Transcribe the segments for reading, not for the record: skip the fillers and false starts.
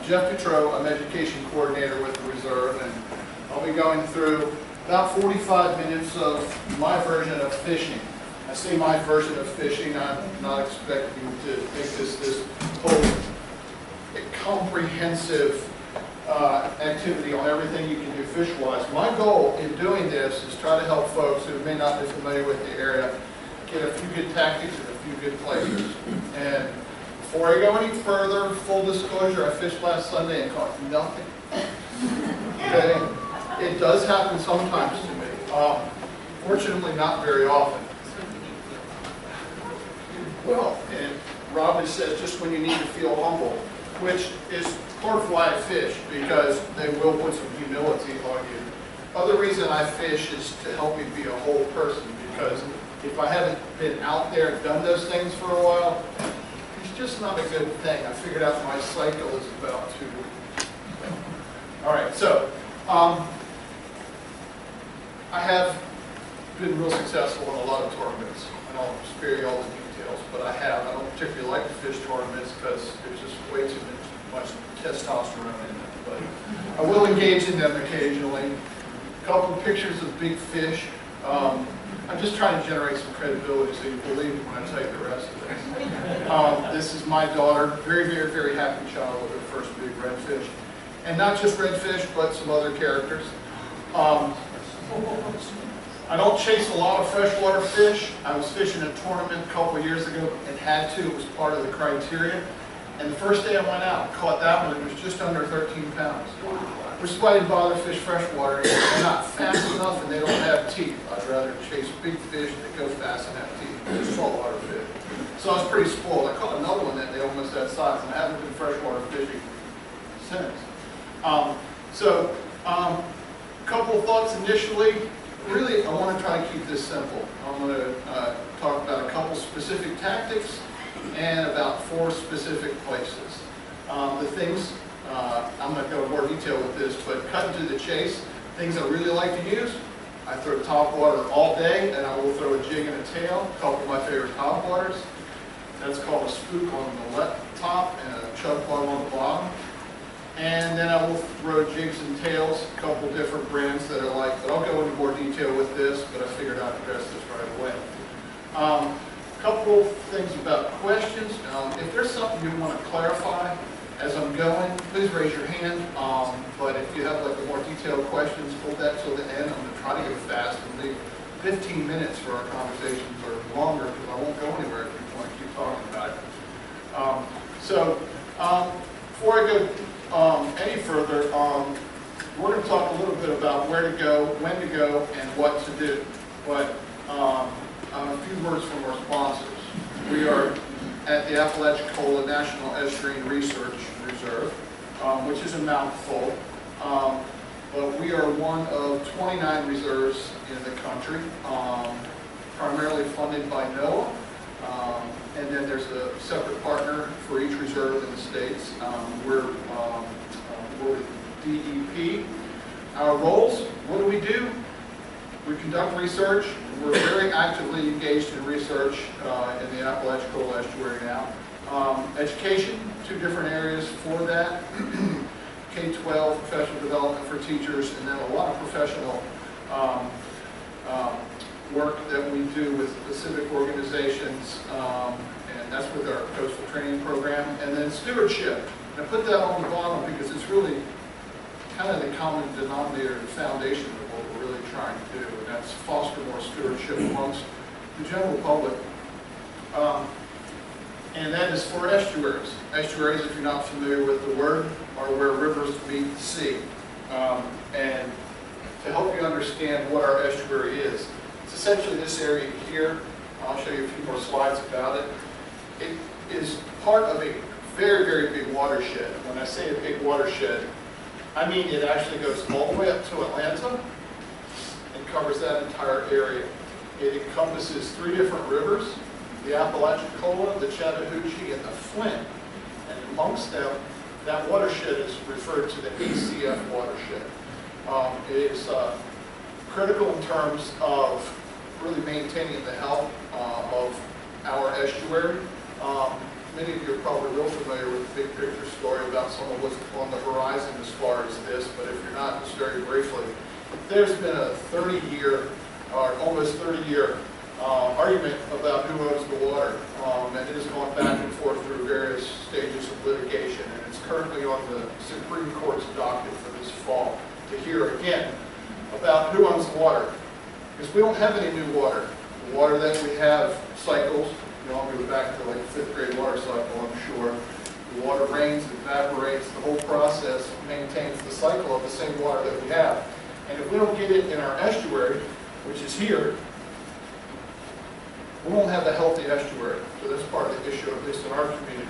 Jeff Dutrow. I'm education coordinator with the Reserve, and I'll be going through about 45 minutes of my version of fishing. I say my version of fishing. I'm not expecting to make this whole comprehensive activity on everything you can do fish-wise. My goal in doing this is try to help folks who may not be familiar with the area get a few good tactics and a few good places. And before I go any further, full disclosure, I fished last Sunday and caught nothing. Okay? It does happen sometimes to me. Fortunately, not very often. Well, and Robin says just when you need to feel humble, which is part of why I fish, because they will put some humility on you. Other reason I fish is to help me be a whole person, because if I haven't been out there and done those things for a while, it's just not a good thing. I figured out my cycle is about 2 weeks. All right, so I have been real successful in a lot of tournaments. I don't spare you all the details, but I have. I don't particularly like to fish tournaments because there's just way too much testosterone in them. But I will engage in them occasionally. A couple of pictures of big fish. I'm just trying to generate some credibility so you believe me when I tell you the rest of this. This is my daughter, very, very, very happy child with her first big redfish. And not just redfish, but some other characters. I don't chase a lot of freshwater fish. I was fishing a tournament a couple of years ago and had to. It was part of the criteria. And the first day I went out, caught that one. It was just under 13 pounds. Which is why I didn't bother fish freshwater. They're not fast enough and they don't have teeth. I'd rather chase big fish that go fast and have teeth. Just saltwater fish. So I was pretty spoiled. I caught another one that they almost that size, and I haven't been freshwater fishing since. A couple of thoughts initially. Really, I want to try to keep this simple. I'm going to talk about a couple specific tactics and about 4 specific places. The things, I'm going to go in more detail with this, but cutting to the chase, things I really like to use. I throw top water all day, and I will throw a jig and a tail, a couple of my favorite top waters. That's called a spook on the left top and a chub plug on the bottom. And then I will throw jigs and tails, a couple different brands that I like, but I'll go into more detail with this, but I figured I'd address this right away. A couple things about questions. If there's something you want to clarify as I'm going, please raise your hand. But if you have like the more detailed questions, hold that till the end. I'm going to try to go fast and leave 15 minutes for our conversations or longer, because I won't go anywhere if you want to keep talking about it. Before I go any further, we're going to talk a little bit about where to go, when to go, and what to do. But a few words from our sponsors. We are at the Apalachicola National Estuarine Research Reserve, which is a mouthful. But we are one of 29 reserves in the country, primarily funded by NOAA. And then there's a separate partner for each reserve in the States. We're with DEP. Our roles, what do? We conduct research. We're very actively engaged in research in the Apalachicola estuary now. Education, 2 different areas for that. K-12, professional development for teachers, and then a lot of professional work that we do with civic organizations, and that's with our coastal training program. And then stewardship. And I put that on the bottom because it's really kind of the common denominator, the foundation of what we're really trying to do, and that's foster more stewardship amongst the general public. And that is for estuaries. Estuaries, if you're not familiar with the word, are where rivers meet the sea. And to help you understand what our estuary is, it's essentially this area here. I'll show you a few more slides about it. It is part of a very, very big watershed. When I say a big watershed, I mean it actually goes all the way up to Atlanta and covers that entire area. It encompasses 3 different rivers, the Apalachicola, the Chattahoochee, and the Flint. And amongst them, that watershed is referred to the ACF watershed. It is critical in terms of really maintaining the health of our estuary. many of you are probably real familiar with the big picture story about some of what's on the horizon as far as this, but if you're not, just very briefly, there's been a 30-year, or almost 30-year argument about who owns the water, and it has gone back and forth through various stages of litigation, and it's currently on the Supreme Court's docket for this fall to hear again about who owns the water, because we don't have any new water. The water that we have cycles. You know, I'll go back to like 5th grade water cycle, I'm sure. The water rains, evaporates, the whole process maintains the cycle of the same water that we have. And if we don't get it in our estuary, which is here, we won't have a healthy estuary. So that's part of the issue, at least in our community.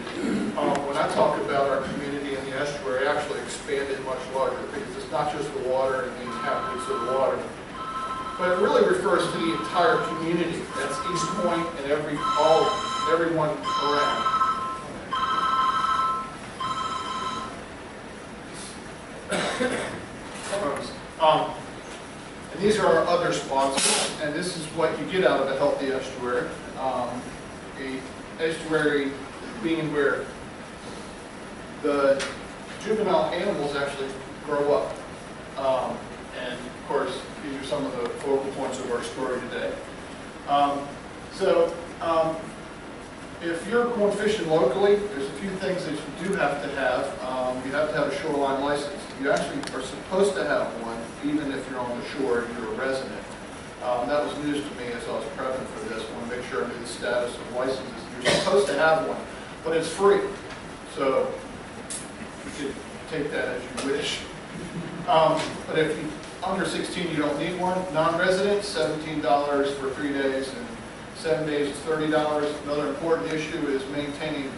When I talk about our community and the estuary, I actually expand it much larger, because it's not just the water and the inhabitants of the water, but it really refers to the entire community. That's East Point and everyone around. And these are our other sponsors, and this is what you get out of a healthy estuary. A estuary being where the juvenile animals actually grow up. And of course, these are some of the focal points of our story today. If you're going fishing locally, there's a few things that you do have to have. You have to have a shoreline license. You actually are supposed to have one, even if you're on the shore and you're a resident. That was news to me as I was prepping for this. I want to make sure I knew the status of licenses. You're supposed to have one, but it's free. So you can take that as you wish. But if you're under 16, you don't need one. Non-resident, $17 for 3 days, and 7 days is $30. Another important issue is maintaining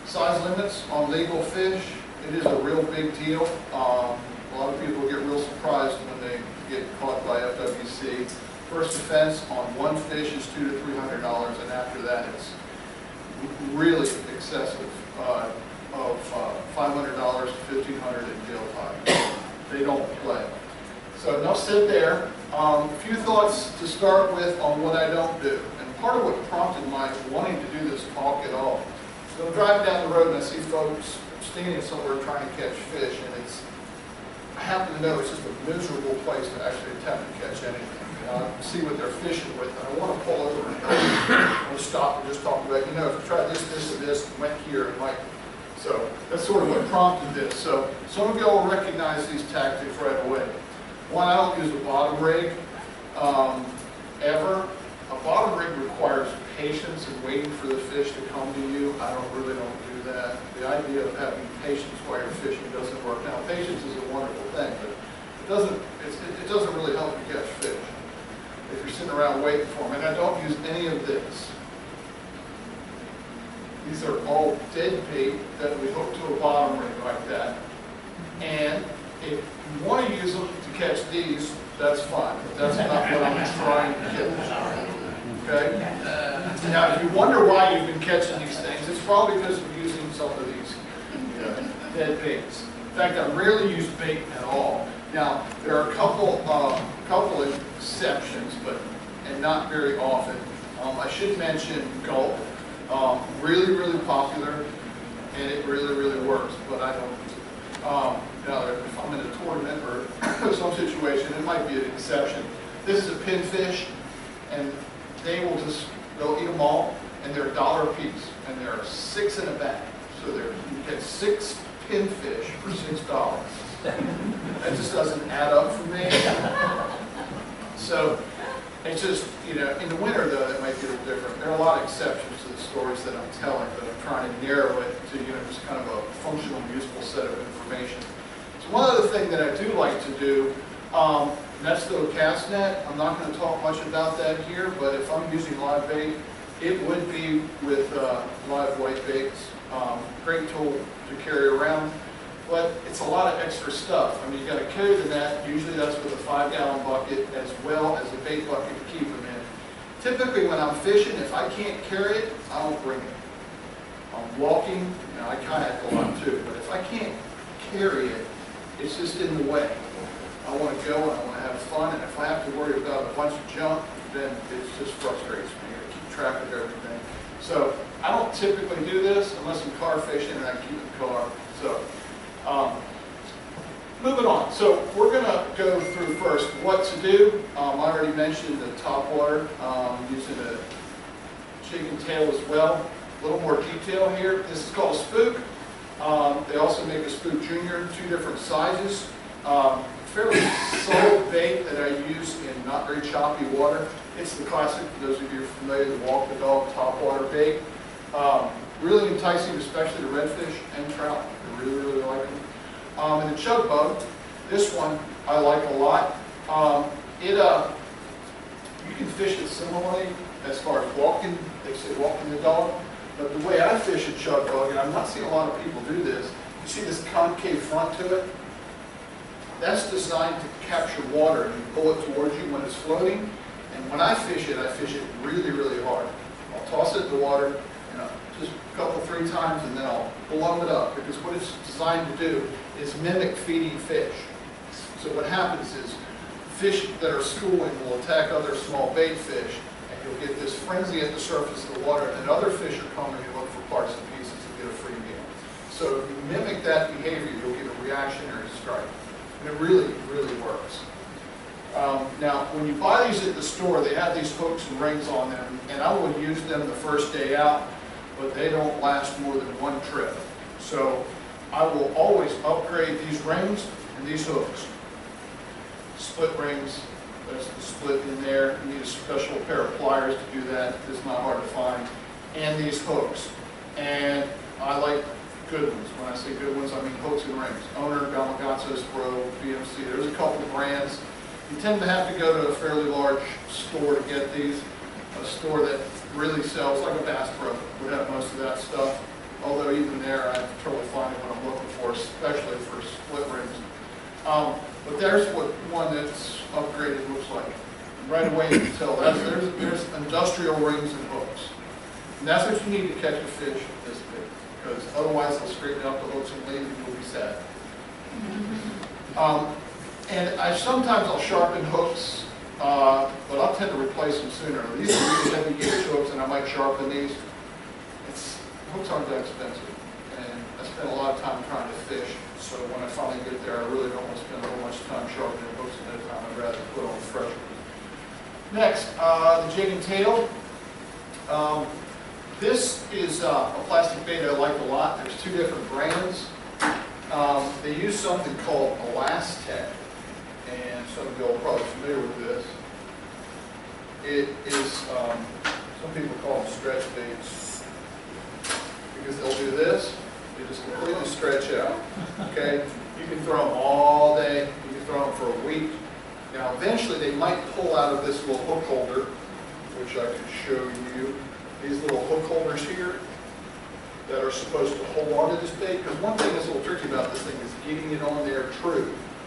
size limits on legal fish. It is a real big deal. A lot of people get real surprised when they get caught by FWC. First offense on one fish is $200 to $300, and after that it's really excessive, of $500 to $1,500 in jail time. They don't play. So enough said there. A few thoughts to start with on what I don't do. And part of what prompted my wanting to do this talk at all. So I'm driving down the road and I see folks standing somewhere trying to catch fish, and I happen to know it's just a miserable place to actually attempt to catch anything. See what they're fishing with, and I want to pull over and I want to stop and just talk about, if you try this, this, and this, and went here, it might. So that's sort of what prompted this. So some of you all recognize these tactics right away. One, I don't use a bottom rig ever. A bottom rig requires patience and waiting for the fish to come to you. I really don't do that. The idea of having patience while you're fishing doesn't work. Now, patience is a wonderful thing, but it doesn't really help you catch fish if you're sitting around waiting for them. And I don't use any of this. These are all dead bait that we hook to a bottom rig like that. And if you want to use them to catch these, that's fine, but that's not what I'm trying to catch. Okay? Now, if you wonder why you've been catching these things, it's probably because of using some of these dead baits. In fact, I rarely use bait at all. Now, there are a couple exceptions, and not very often. I should mention gulp. Really, really popular, and it really, really works, but I don't use it. Now, if I'm in a tournament or some situation, it might be an exception. This is a pinfish, and they'll eat them all, and they're $1 a piece, and there are 6 in a bag. So you get 6 pinfish for $6. That just doesn't add up for me. So it's just, in the winter though, that might be a little different. There are a lot of exceptions to the stories that I'm telling, but I'm trying to narrow it to, just kind of a functional, useful set of information. So one other thing that I do like to do, that's the cast net. I'm not going to talk much about that here, but if I'm using live bait, it would be with live white baits. Great tool to carry around, but it's a lot of extra stuff. I mean, you got to carry the net. Usually that's with a 5-gallon bucket as well as a bait bucket to keep them in. Typically when I'm fishing, if I can't carry it, I don't bring it. I'm walking, I kayak a lot too, but if I can't carry it, it's just in the way. I want to go and I want to have fun, and if I have to worry about a bunch of junk, then it just frustrates me to keep track of everything. So I don't typically do this unless I'm car fishing and I keep the car. So moving on. So we're going to go through first what to do. I already mentioned the top water, using a jig and tail as well. A little more detail here. This is called a spook. They also make a spook junior, 2 different sizes. Fairly solid bait that I use in not very choppy water. It's the classic, for those of you familiar, the walk the dog top water bait. Really enticing, especially to redfish and trout. I really, really like them. And the chug bug, this one I like a lot. You can fish it similarly as far as walking. They say walking the dog. But the way I fish a chug bug, and I'm not seeing a lot of people do this, you see this concave front to it? That's designed to capture water and you pull it towards you when it's floating. And when I fish it really, really hard. I'll toss it in the water, just a couple, 3 times, and then I'll blow it up. Because what it's designed to do is mimic feeding fish. So what happens is fish that are schooling will attack other small bait fish, and you'll get this frenzy at the surface of the water, and other fish are coming to look for parts and pieces to get a free meal. So if you mimic that behavior, you'll get a reactionary strike. And it really, really works. Now, when you buy these at the store, they have these hooks and rings on them, and I would use them the first day out, but they don't last more than 1 trip. So I will always upgrade these rings and these hooks. Split rings, that's the split in there. You need a special pair of pliers to do that. It's not hard to find. And these hooks. And I like good ones. When I say good ones, I mean hooks and rings. Owner, Gamakatsu's Pro, BMC. There's a couple brands. You tend to have to go to a fairly large store to get these. A store that really sells, like a Bass Pro, would have most of that stuff. Although even there, I have trouble finding what I'm looking for, especially for split rings. But there's what one that's upgraded looks like. Right away you can tell there's industrial rings and hooks. And that's what you need to catch a fish this big. Because otherwise they'll straighten out the hooks and leave and you'll be sad. And sometimes I'll sharpen hooks, but I'll tend to replace them sooner. These are really heavy gauge hooks, and I might sharpen these. Hooks aren't that expensive, and I spend a lot of time trying to fish. So when I finally get there, I really don't want to spend a whole bunch of time sharpening hooks at a time. I'd rather put on fresh ones. Next, the jig and tail. This is a plastic bait I like a lot. There's 2 different brands. They use something called Elastec, and some of you are probably familiar with this. It is, some people call them stretch baits, because they'll do this, they just completely stretch out, okay? You can throw them all day, you can throw them for a week. Now eventually they might pull out of this little hook holder, which I could show you. These little hook holders here that are supposed to hold on to this bait. Because one thing that's a little tricky about this thing is getting it on there true.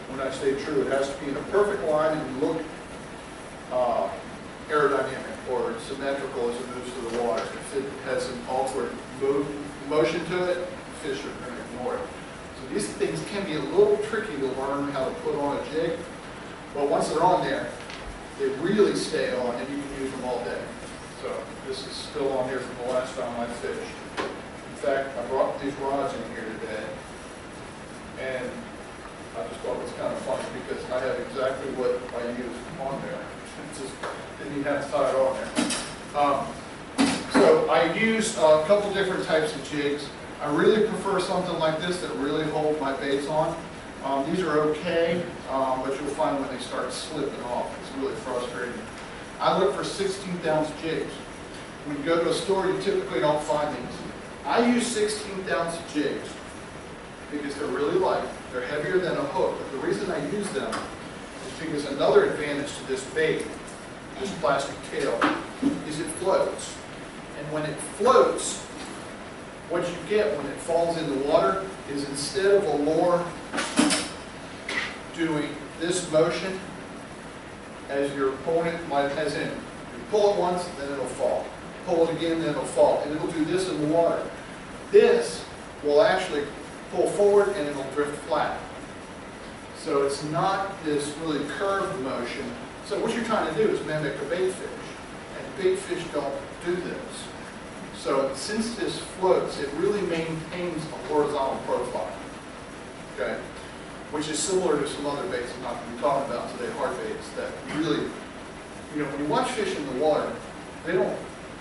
When I say true, it has to be in a perfect line and look aerodynamic or symmetrical as it moves through the water. If it has an awkward motion to it, fish are going to ignore it. So these things can be a little tricky to learn how to put on a jig. But once they're on there, they really stay on and you can use them all day. So this is still on here from the last time I fished. In fact, I brought these rods in here today, and I just thought it was kind of funny because I have exactly what I used on there. Just didn't even have to tie it on there. So I use a couple different types of jigs. I really prefer something like this that really holds my baits on. These are okay, but you'll find when they start slipping off, it's really frustrating. I look for 16th ounce jigs. When you go to a store, you typically don't find these. I use 16th ounce jigs because they're really light. They're heavier than a hook. But the reason I use them is because another advantage to this bait, this plastic tail, is it floats. And when it floats, what you get when it falls in the water is instead of a lure doing this motion as you're pulling it, as in, you pull it once, then it'll fall. Pull it again, then it'll fall. And it'll do this in the water. This will actually pull forward and it'll drift flat. So it's not this really curved motion. So what you're trying to do is mimic a bait fish. And bait fish don't do this. So since this floats, it really maintains a horizontal profile, okay? Which is similar to some other baits I'm not going to be talking about today, hard baits, that really, you know, when you watch fish in the water, they don't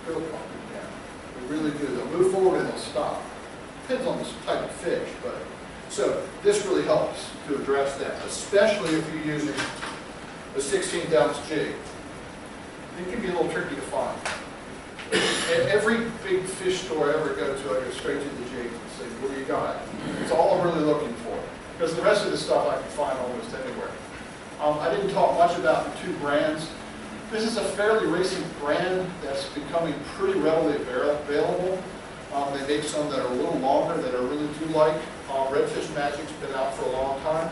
go up and down. They really do. They'll move forward and they'll stop. Depends on the type of fish, but so this really helps to address that, especially if you're using a 16th ounce jig. It can be a little tricky to find. At every big fish store I ever go to, I go straight to the jig and say, what do you got? It's all I'm really looking for. Because the rest of the stuff I can find almost anywhere. I didn't talk much about the two brands. This is a fairly recent brand that's becoming pretty readily available. They make some that are a little longer that I really do like. Redfish Magic's been out for a long time.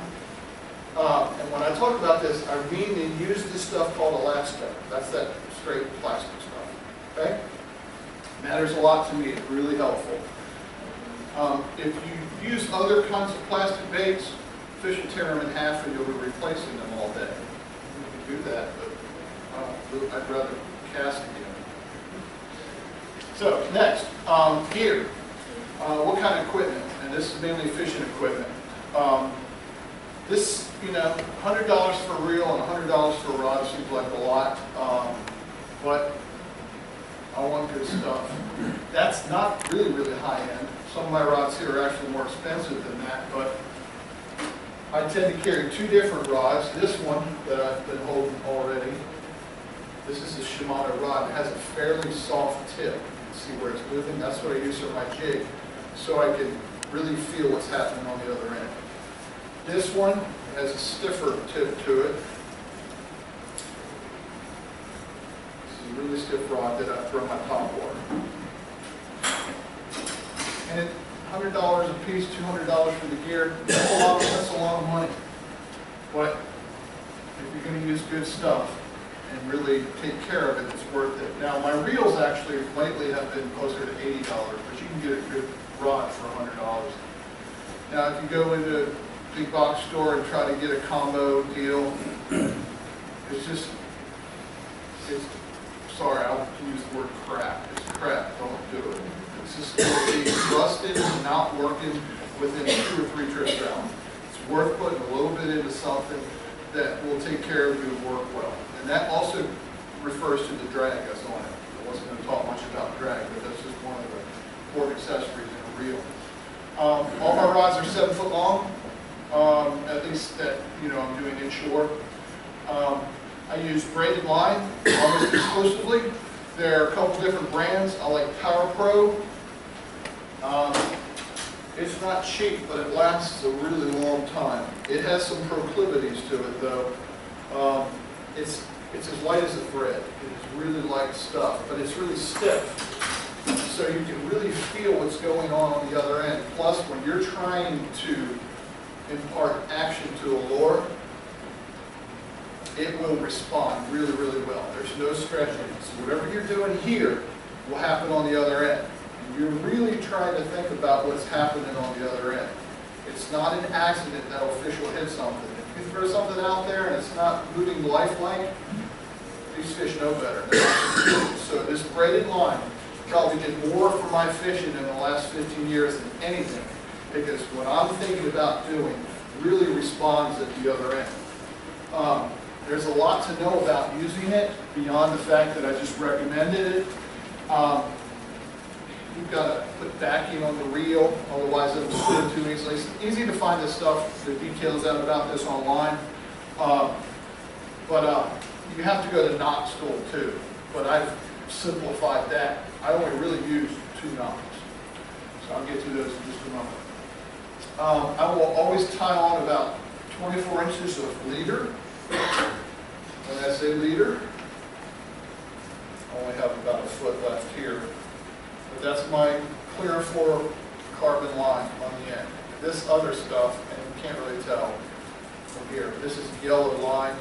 And when I talk about this, I mean they use this stuff called Elasto. That's that straight plastic stuff. Okay? Matters a lot to me. It's really helpful. If you use other kinds of plastic baits, fish will tear them in half and you'll be replacing them all day. You can do that, but I'd rather cast again. So next, gear. What kind of equipment? And this is mainly fishing equipment. This, you know, $100 for a reel and $100 for a rod seems like a lot, but I want good stuff. That's not really, really high end. Some of my rods here are actually more expensive than that, but I tend to carry two different rods. This one that I've been holding already, this is a Shimano rod. It has a fairly soft tip. You can see where it's moving. That's what I use for my jig, so I can really feel what's happening on the other end. This one has a stiffer tip to it. This is a really stiff rod that I throw my top water. And $100 a piece, $200 for the gear, that's a lot of money. But if you're going to use good stuff and really take care of it, it's worth it. Now my reels actually lately have been closer to $80, but you can get a good rod for $100. Now if you go into a big box store and try to get a combo deal, sorry, I'll use the word crap. It's crap, don't do it. It's just going to be rusted and not working within 2 or 3 trips down. It's worth putting a little bit into something that will take care of you and work well. And that also refers to the drag that's on it. I wasn't going to talk much about drag, but that's just one of the important accessories in a reel. All my rods are 7 foot long, at least that, you know, I'm doing inshore. I use braided line almost exclusively. There are a couple different brands. I like Power Pro. It's not cheap, but it lasts a really long time. It has some proclivities to it, though. It's as light as a thread. It is really light stuff, but it's really stiff. So you can really feel what's going on the other end. Plus, when you're trying to impart action to a lure, it will respond really, really well. There's no stretching. So whatever you're doing here will happen on the other end. And you're really trying to think about what's happening on the other end. It's not an accident that a fish will hit something. If you throw something out there and it's not moving lifelike, these fish know better. So this braided line probably did more for my fishing in the last 15 years than anything, because what I'm thinking about doing really responds at the other end. There's a lot to know about using it beyond the fact that I just recommended it. You've got to put backing on the reel, otherwise it will slip too easily. It's easy to find this stuff, the details out about this online. But you have to go to knot school too. But I've simplified that. I only really use 2 knots. So I'll get to those in just a moment. I will always tie on about 24 inches of leader. When I say leader, I only have about a foot left here. But that's my clear fluorocarbon line on the end. This other stuff, and you can't really tell from here. This is yellow line.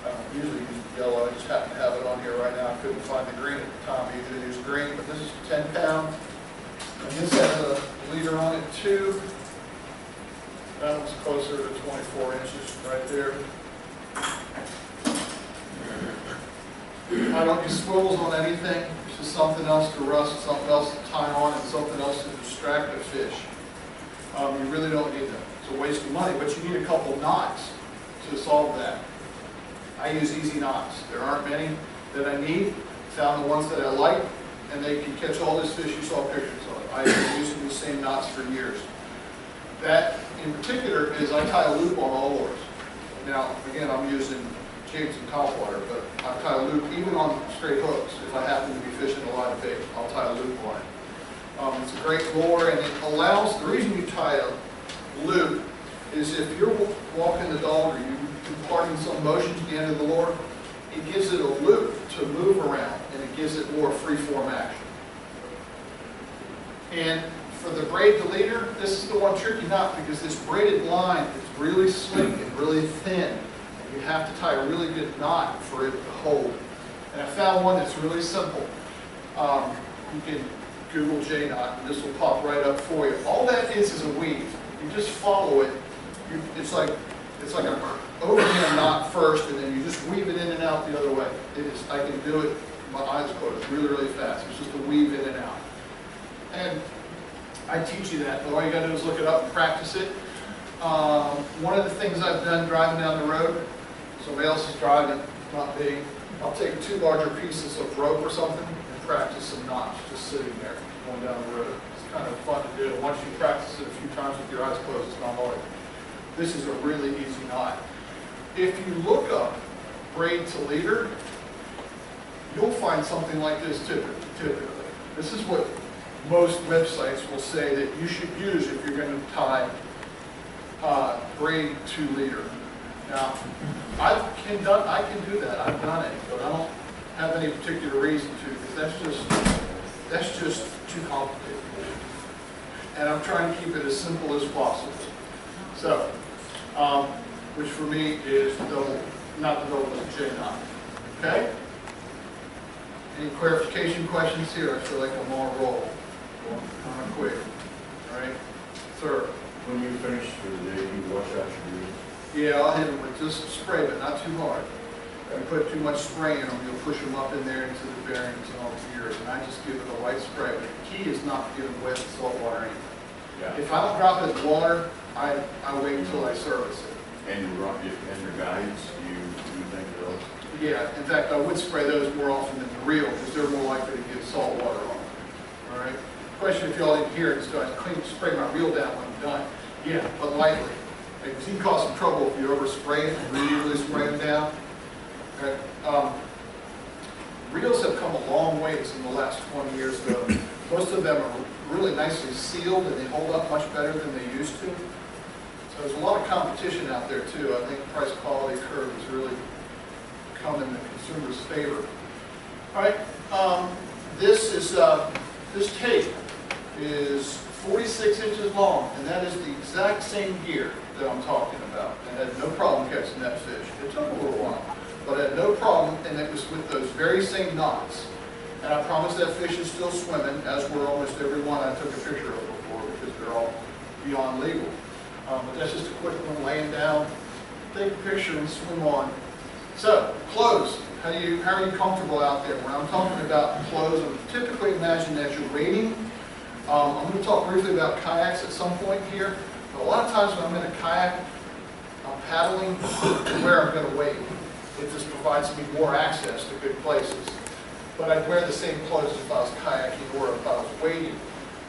I don't usually use yellow. I just happen to have it on here right now. I couldn't find the green at the time. I usually use green, but this is 10 pound. And this has a leader on it too. That one's closer to 24 inches right there. I don't use swivels on anything. It's to something else to rust, something else to tie on, and something else to distract a fish. You really don't need them. It's a waste of money, but you need a couple knots to solve that. I use easy knots. There aren't many that I need. Found the ones that I like, and they can catch all this fish you saw pictures of. I've been using the same knots for years. That, in particular, is I tie a loop on all lures. Now, again, I'm using jigs and topwater, but I tie a loop even on straight hooks. If I happen to be fishing a lot of bait, I'll tie a loop on it. It's a great lure, and it allows, the reason you tie a loop is if you're walking the dog or you're imparting some motion to the end of the lure, it gives it a loop to move around, and it gives it more free-form action. And for the braid to leader, this is the one tricky knot because this braided line is really slick and really thin. And you have to tie a really good knot for it to hold. And I found one that's really simple. You can Google J-knot, and this will pop right up for you. All that is a weave. You just follow it. It's like an overhand knot first, and then you just weave it in and out the other way. I can do it. My eyes closed really, really fast. It's just a weave in and out. And I teach you that, but all you got to do is look it up and practice it. One of the things I've done driving down the road, somebody else is driving, not me, I'll take 2 larger pieces of rope or something and practice some knots just sitting there going down the road. It's kind of fun to do. Once you practice it a few times with your eyes closed, it's not hard. This is a really easy knot. If you look up braid to leader, you'll find something like this typically. This is what most websites will say that you should use if you're going to tie braid to leader. Now, I can do that. I've done it, but I don't have any particular reason to because that's just too complicated. And I'm trying to keep it as simple as possible. So, which for me is the double, not the double, but the J-knot. Okay? Any clarification questions here? I feel like I'm on a roll. Kind of quick. All right? Sir? When you finish for the day, you wash out your reels? Yeah, I'll hit them with just spray, but not too hard. If you put too much spray in them, you'll push them up in there into the bearings and all the gears. And I just give it a light spray. But the key is not to give them wet salt water in. Yeah. If I don't drop it in water, I wait until I service it. And your guides, you think of those? Yeah, in fact, I would spray those more often than the reel because they're more likely to get salt water on them. All right? Question if y'all didn't hear it, so I spray my reel down when I'm done. Yeah, but lightly. Because you can cause some trouble if you overspray it and really spray them down. Okay. Reels have come a long ways in the last 20 years, though. Most of them are really nicely sealed and they hold up much better than they used to. So there's a lot of competition out there too. I think the price quality curve has really come in the consumer's favor. All right, this tape is 46 inches long, and that is the exact same gear that I'm talking about. And I had no problem catching that fish. It took a little while, but I had no problem, and it was with those very same knots. And I promise that fish is still swimming, as were almost every one I took a picture of before, because they're all beyond legal. But that's just a quick one, laying down, take a picture and swim on. So, clothes. How are you comfortable out there? When I'm talking about clothes, I typically imagine that you're wading. I'm going to talk briefly about kayaks at some point here. But a lot of times when I'm in a kayak, I'm paddling to where I'm going to wade. It just provides me more access to good places. But I'd wear the same clothes if I was kayaking or if I was wading.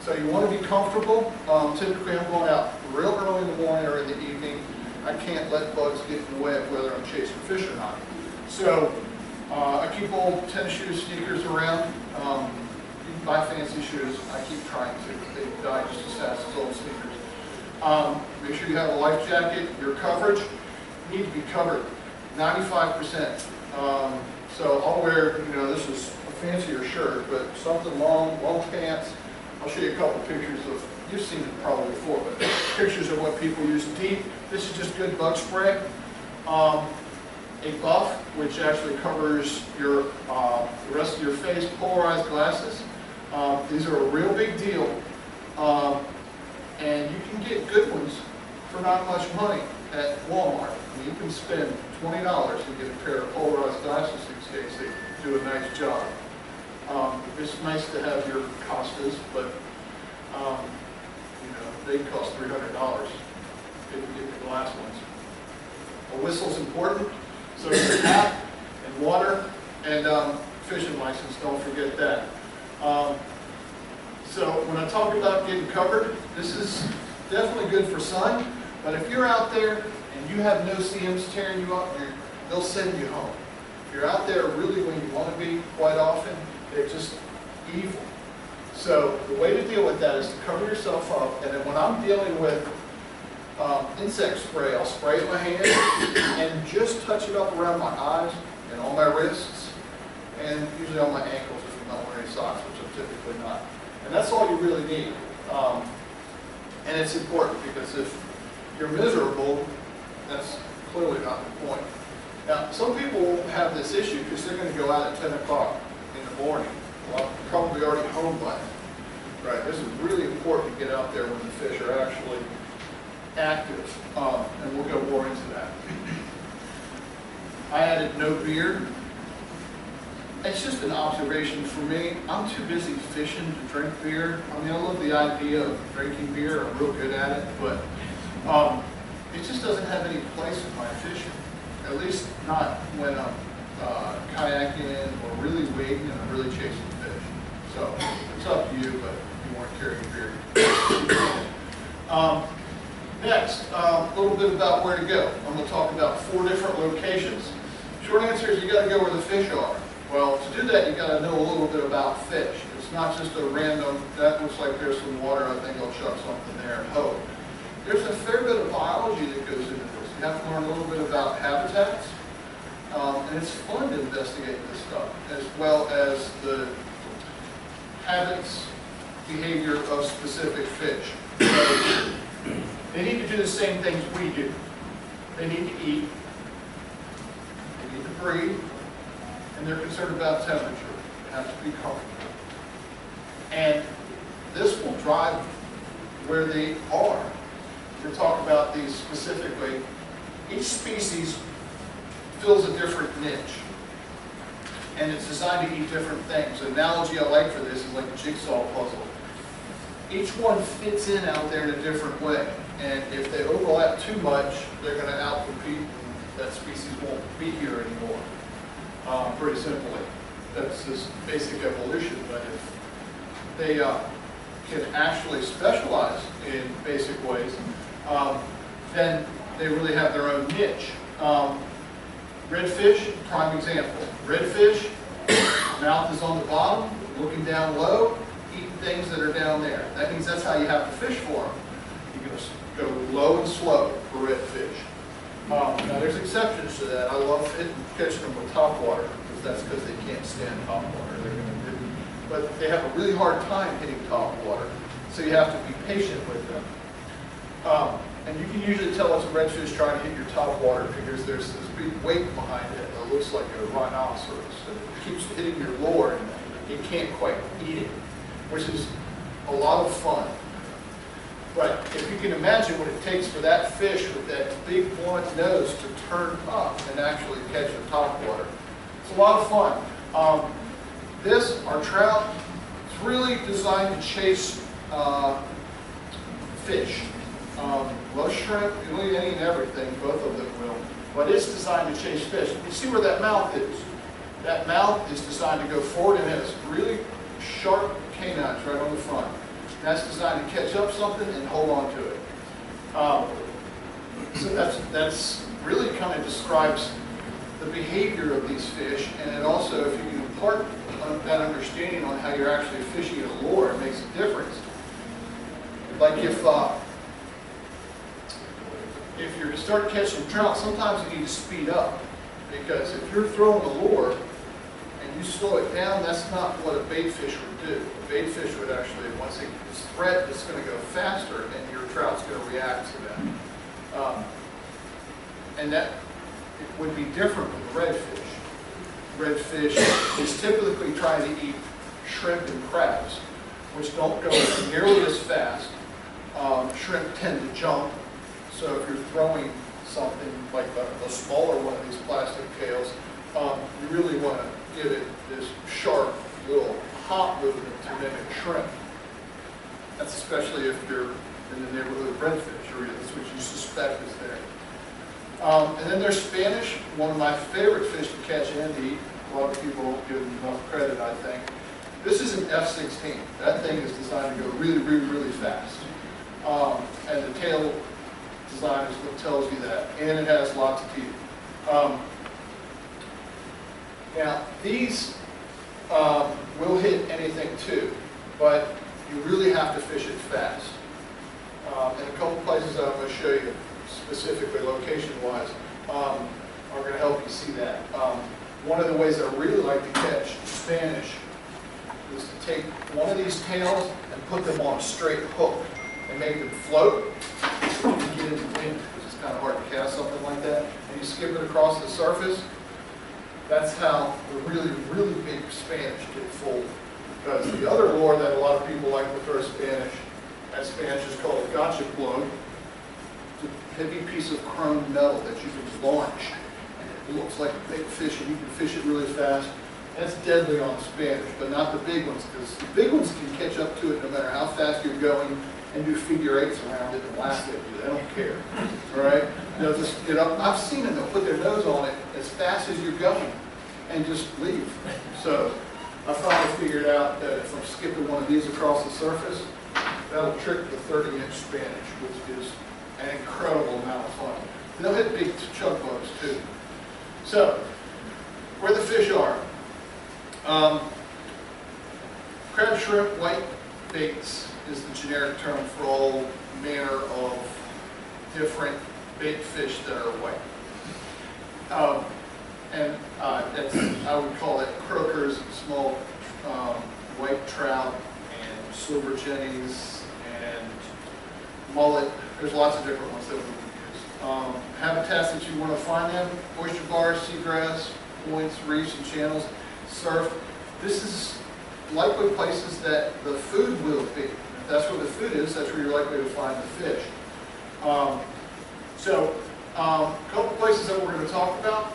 So you want to be comfortable. Typically I'm going out real early in the morning or in the evening. I can't let bugs get in the way of whether I'm chasing fish or not. So I keep old tennis shoes, sneakers around. You can buy fancy shoes. I keep trying to. They die just as fast as old sneakers. Make sure you have a life jacket. Your coverage, you need to be covered 95%. So I'll wear, this is a fancier shirt, but something long pants. I'll show you a couple pictures of, you've seen it probably before, but pictures of what people use. Deep, this is just good bug spray. A buff, which actually covers your the rest of your face, polarized glasses. These are a real big deal. And you can get good ones for not much money at Walmart. I mean, you can spend $20 to get a pair of polarized glasses these days. They do a nice job. It's nice to have your Costas, but you know, they cost $300 if you get the glass ones. A whistle's important, so it's a hat and water and fishing license, don't forget that. So when I talk about getting covered, this is definitely good for sun, but if you're out there and you have no CMs tearing you up, they'll send you home. If you're out there really when you want to be, quite often, they're just evil. So the way to deal with that is to cover yourself up, and then when I'm dealing with insect spray, I'll spray it in my hand and just touch it up around my eyes and on my wrists, and usually on my ankles if I'm not wearing socks, which I'm typically not. And that's all you really need. And it's important because if you're miserable, that's clearly not the point. Now, some people won't have this issue because they're going to go out at 10 o'clock in the morning. Well, I'm probably already home by then. Right? This is really important to get out there when the fish are actually active. And we'll go more into that. I added no beer. It's just an observation for me. I'm too busy fishing to drink beer. I mean, I love the idea of drinking beer. I'm real good at it, but it just doesn't have any place in my fishing. At least not when I'm kayaking or really wading and I'm really chasing fish. So it's up to you, but you weren't carrying beer. Next, a little bit about where to go. I'm going to talk about 4 different locations. Short answer is you got to go where the fish are. Well, to do that, you got to know a little bit about fish. It's not just a random, that looks like there's some water, I think I'll chuck something there and hope. There's a fair bit of biology that goes into this. You have to learn a little bit about habitats, and it's fun to investigate this stuff, as well as the habits, behavior of specific fish. So, they need to do the same things we do. They need to eat, they need to breathe, and they're concerned about temperature. They have to be comfortable. And this will drive where they are. We're talking about these specifically. Each species fills a different niche, and it's designed to eat different things. The analogy I like for this is like a jigsaw puzzle. Each one fits in out there in a different way, and if they overlap too much, they're going to outcompete, and that species won't be here anymore. Pretty simply, that's just basic evolution. But if they can actually specialize in basic ways, then they really have their own niche. Redfish, prime example. Redfish, mouth is on the bottom, looking down low, eating things that are down there. That means that's how you have to fish for them. You're going to go low and slow for redfish. Now there's exceptions to that. I love catching them with top water, because that's because they can't stand top water. They're going to do, but they have a really hard time hitting top water, so you have to be patient with them. And you can usually tell it's a redfish trying to hit your top water because there's this big weight behind it that looks like a rhinoceros. And it keeps hitting your lure and you can't quite eat it, which is a lot of fun. But if you can imagine what it takes for that fish with that big blunt nose to turn up and actually catch a top water, it's a lot of fun. Our trout, it's really designed to chase fish. Well, shrimp, you'll eat any and everything, both of them will, but it's designed to chase fish. You see where that mouth is? That mouth is designed to go forward and has really sharp canines right on the front. That's designed to catch up something and hold on to it. So that's really kind of describes the behavior of these fish, and it also, if you can impart that understanding on how you're actually fishing a lure, it makes a difference. Like if you're to start catching trout, sometimes you need to speed up, because if you're throwing a lure and you slow it down, that's not what a bait fish would do. A bait fish would actually, once it's threat, it's going to go faster, and your trout's going to react to that. And that it would be different with redfish. Redfish is typically trying to eat shrimp and crabs, which don't go nearly as fast. Shrimp tend to jump. So if you're throwing something like the smaller one of these plastic tails, you really want to give it this sharp little hop movement to mimic shrimp. That's especially if you're in the neighborhood of redfish, or that's what you suspect is there. And then there's Spanish, one of my favorite fish to catch and eat. A lot of people don't give them enough credit, I think. This is an F-16. That thing is designed to go really, really, really fast. And the tail design is what tells you that. And it has lots of teeth. Now, these will hit anything too, but you really have to fish it fast. And a couple places that I'm going to show you, specifically location-wise, are going to help you see that. One of the ways I really like to catch Spanish is to take one of these tails and put them on a straight hook and make them float. You can get into wind because it's kind of hard to cast something like that. And you skip it across the surface. That's how the really, really big Spanish get full. Because the other lure that a lot of people like to throw Spanish, that Spanish is called a gotcha plug. It's a heavy piece of chrome metal that you can launch. And it looks like a big fish, and you can fish it really fast. That's deadly on Spanish, but not the big ones, because the big ones can catch up to it no matter how fast you're going and do figure eights around it and laugh at you. They don't care. All right? They'll just get up. I've seen them. They'll put their nose on it as fast as you're going and just leave. So I finally figured out that if I'm skipping one of these across the surface, that'll trick the 30-inch Spanish, which is an incredible amount of fun. They'll hit big chunk bugs too. So, where the fish are. Crab, shrimp, white baits is the generic term for all manner of different bait fish that are white. That's, I would call it croakers, small white trout, and silver jennies, and mullet. There's lots of different ones that we can use. Habitats that you want to find them: oyster bars, seagrass, points, reefs, and channels, surf. This is likely places that the food will be. If that's where the food is, that's where you're likely to find the fish. A couple places that we're going to talk about,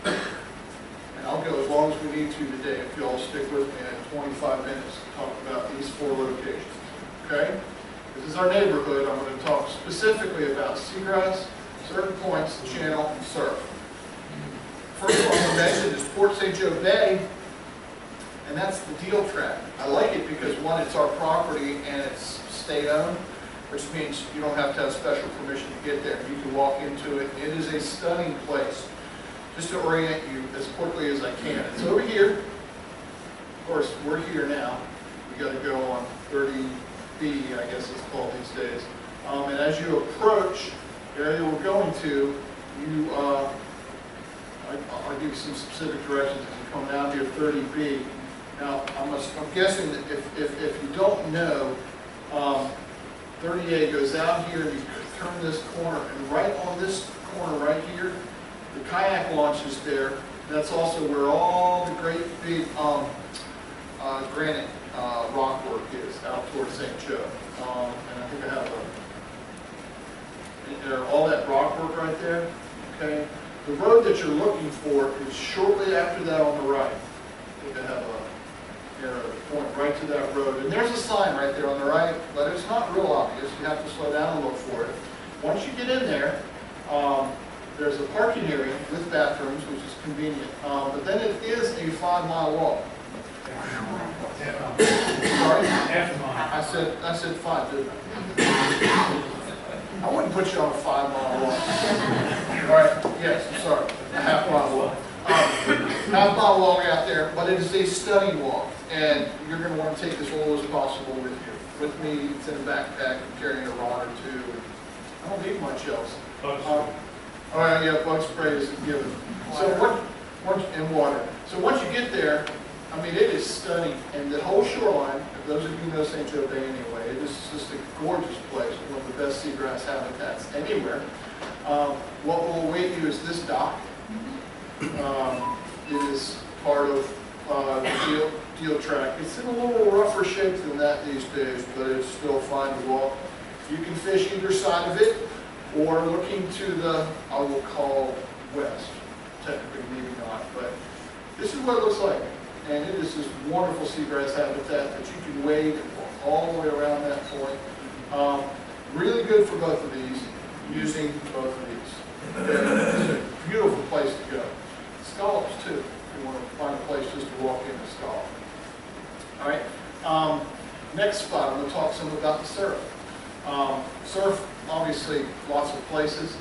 and I'll go as long as we need to today if you all stick with me. I have 25 minutes to talk about these 4 locations. Okay? This is our neighborhood. I'm going to talk specifically about seagrass, certain points, channel, and surf. First one I'm going to mention is Port St. Joe Bay, and that's the deal track. I like it because, one, it's our property and it's state-owned, which means you don't have to have special permission to get there. You can walk into it. It is a stunning place. Just to orient you as quickly as I can. It's over here. Of course, we're here now. We got to go on 30B, I guess it's called these days. And as you approach the area we're going to, you I'll give you some specific directions as you come down here, 30B. Now, I'm guessing that if you don't know, 30A goes out here and you turn this corner, and right on this corner right here, the kayak launch is there. That's also where all the great big granite rock work is out towards St. Joe. And I think I have all that rock work right there. Okay. The road that you're looking for is shortly after that on the right. I think I have a arrow point right to that road. And there's a sign right there on the right, but it's not real obvious. You have to slow down and look for it. Once you get in there, there's a parking area with bathrooms, which is convenient. But then it is a 5-mile walk. Sorry? I said 5, didn't I? I wouldn't put you on a 5-mile walk. All right, yes, I'm sorry, a half-mile walk. Half-mile walk out there, but it is a stunning walk, and you're going to want to take as little as possible with you. With me, it's in a backpack, I'm carrying a rod or two. I don't need much else. All right, yeah, bug spray is given. So and water. So once you get there, I mean, it is stunning, and the whole shoreline. For those of you who know St. Joe Bay anyway, it is just a gorgeous place, one of the best seagrass habitats anywhere. What will await you is this dock. It is part of the deal track. It's in a little rougher shape than that these days, but it's still fine to walk. You can fish either side of it, or looking to the, I will call west. Technically maybe not, but this is what it looks like. and it is this wonderful seagrass habitat that you can wade and walk all the way around that point. Really good for both of these, using both of these. Okay? It's a beautiful place to go. Scallops too, if you want to find a place just to walk in and scallop. All right. Next spot, I'm going to talk some about the surf. Surf, obviously, lots of places.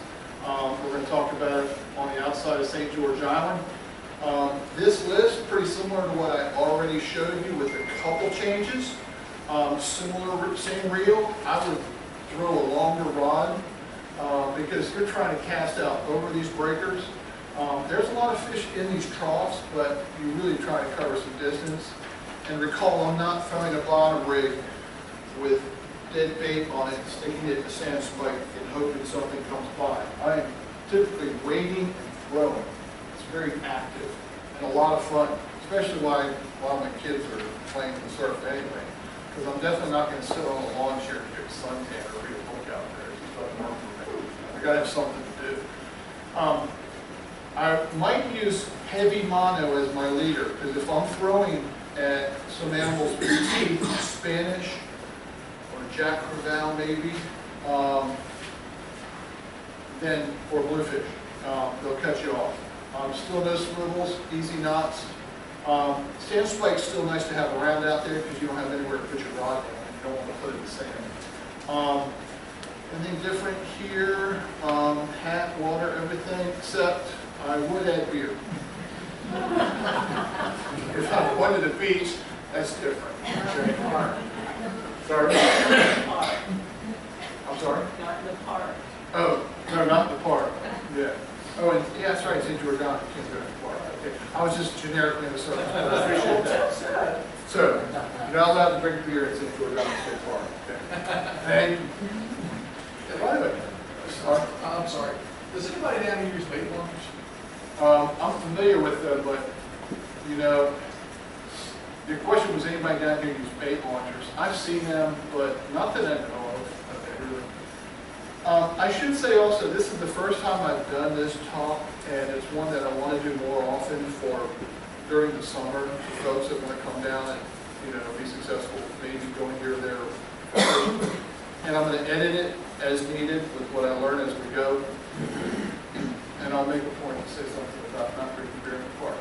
We're going to talk about it on the outside of St. George Island. This list, pretty similar to what I already showed you with a couple changes. Similar, same reel. I would throw a longer rod because you're trying to cast out over these breakers. There's a lot of fish in these troughs, but you really try to cover some distance. And recall, I'm not throwing a bottom rig with dead bait on it, sticking it in the sand spike and hoping something comes by. I am typically wading and throwing. It's very active and a lot of fun, especially while my kids are playing the surf anyway. Because I'm definitely not going to sit on a lawn chair and get suntan or read a book out there. It just doesn't work for me. I got to have something to do. I might use heavy mono as my leader, because if I'm throwing at some animals with teeth, Spanish or Jack Crevalle maybe, then or bluefish, they'll cut you off. Still no swivels, easy knots. Sand spike's still nice to have around out there because you don't have anywhere to put your rod in. You don't want to put it in the sand. Anything different here? Hat, water, everything, except I would add beer. If I'm going to the beach, that's different. Okay. Sorry? I'm sorry? Not in the park. Oh, no, not in the park. Yeah. Oh, and yeah, that's right, St. George Island, you can't go to the park. Okay. I was just generically in the surface, but I appreciate that. So, you're not allowed to drink beer at St. George Island State Park. Okay. And, by the way, I'm sorry. Does anybody down here use bait launchers? I'm familiar with them, but, you know, your question was anybody down here use bait launchers. I've seen them, but not that I know of. Okay, really. I should say also, this is the first time I've done this talk, and it's one that I want to do more often for during the summer for folks that want to come down and, you know, be successful, maybe going here or there. And I'm going to edit it as needed with what I learn as we go. And I'll make a point to say something about not drinking beer in the park.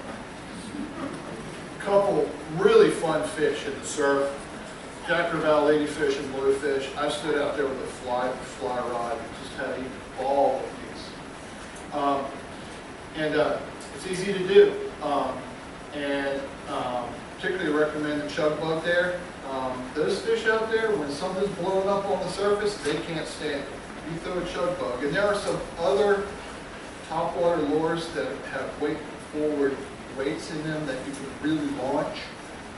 A couple really fun fish in the surf. Jack Crevalle, ladyfish, and bluefish. I stood out there with a fly rod and just had a ball with these. It's easy to do. Particularly recommend the chug bug there. Those fish out there, when something's blowing up on the surface, they can't stand it. You throw a chug bug. And there are some other topwater lures that have forward weights in them that you can really launch.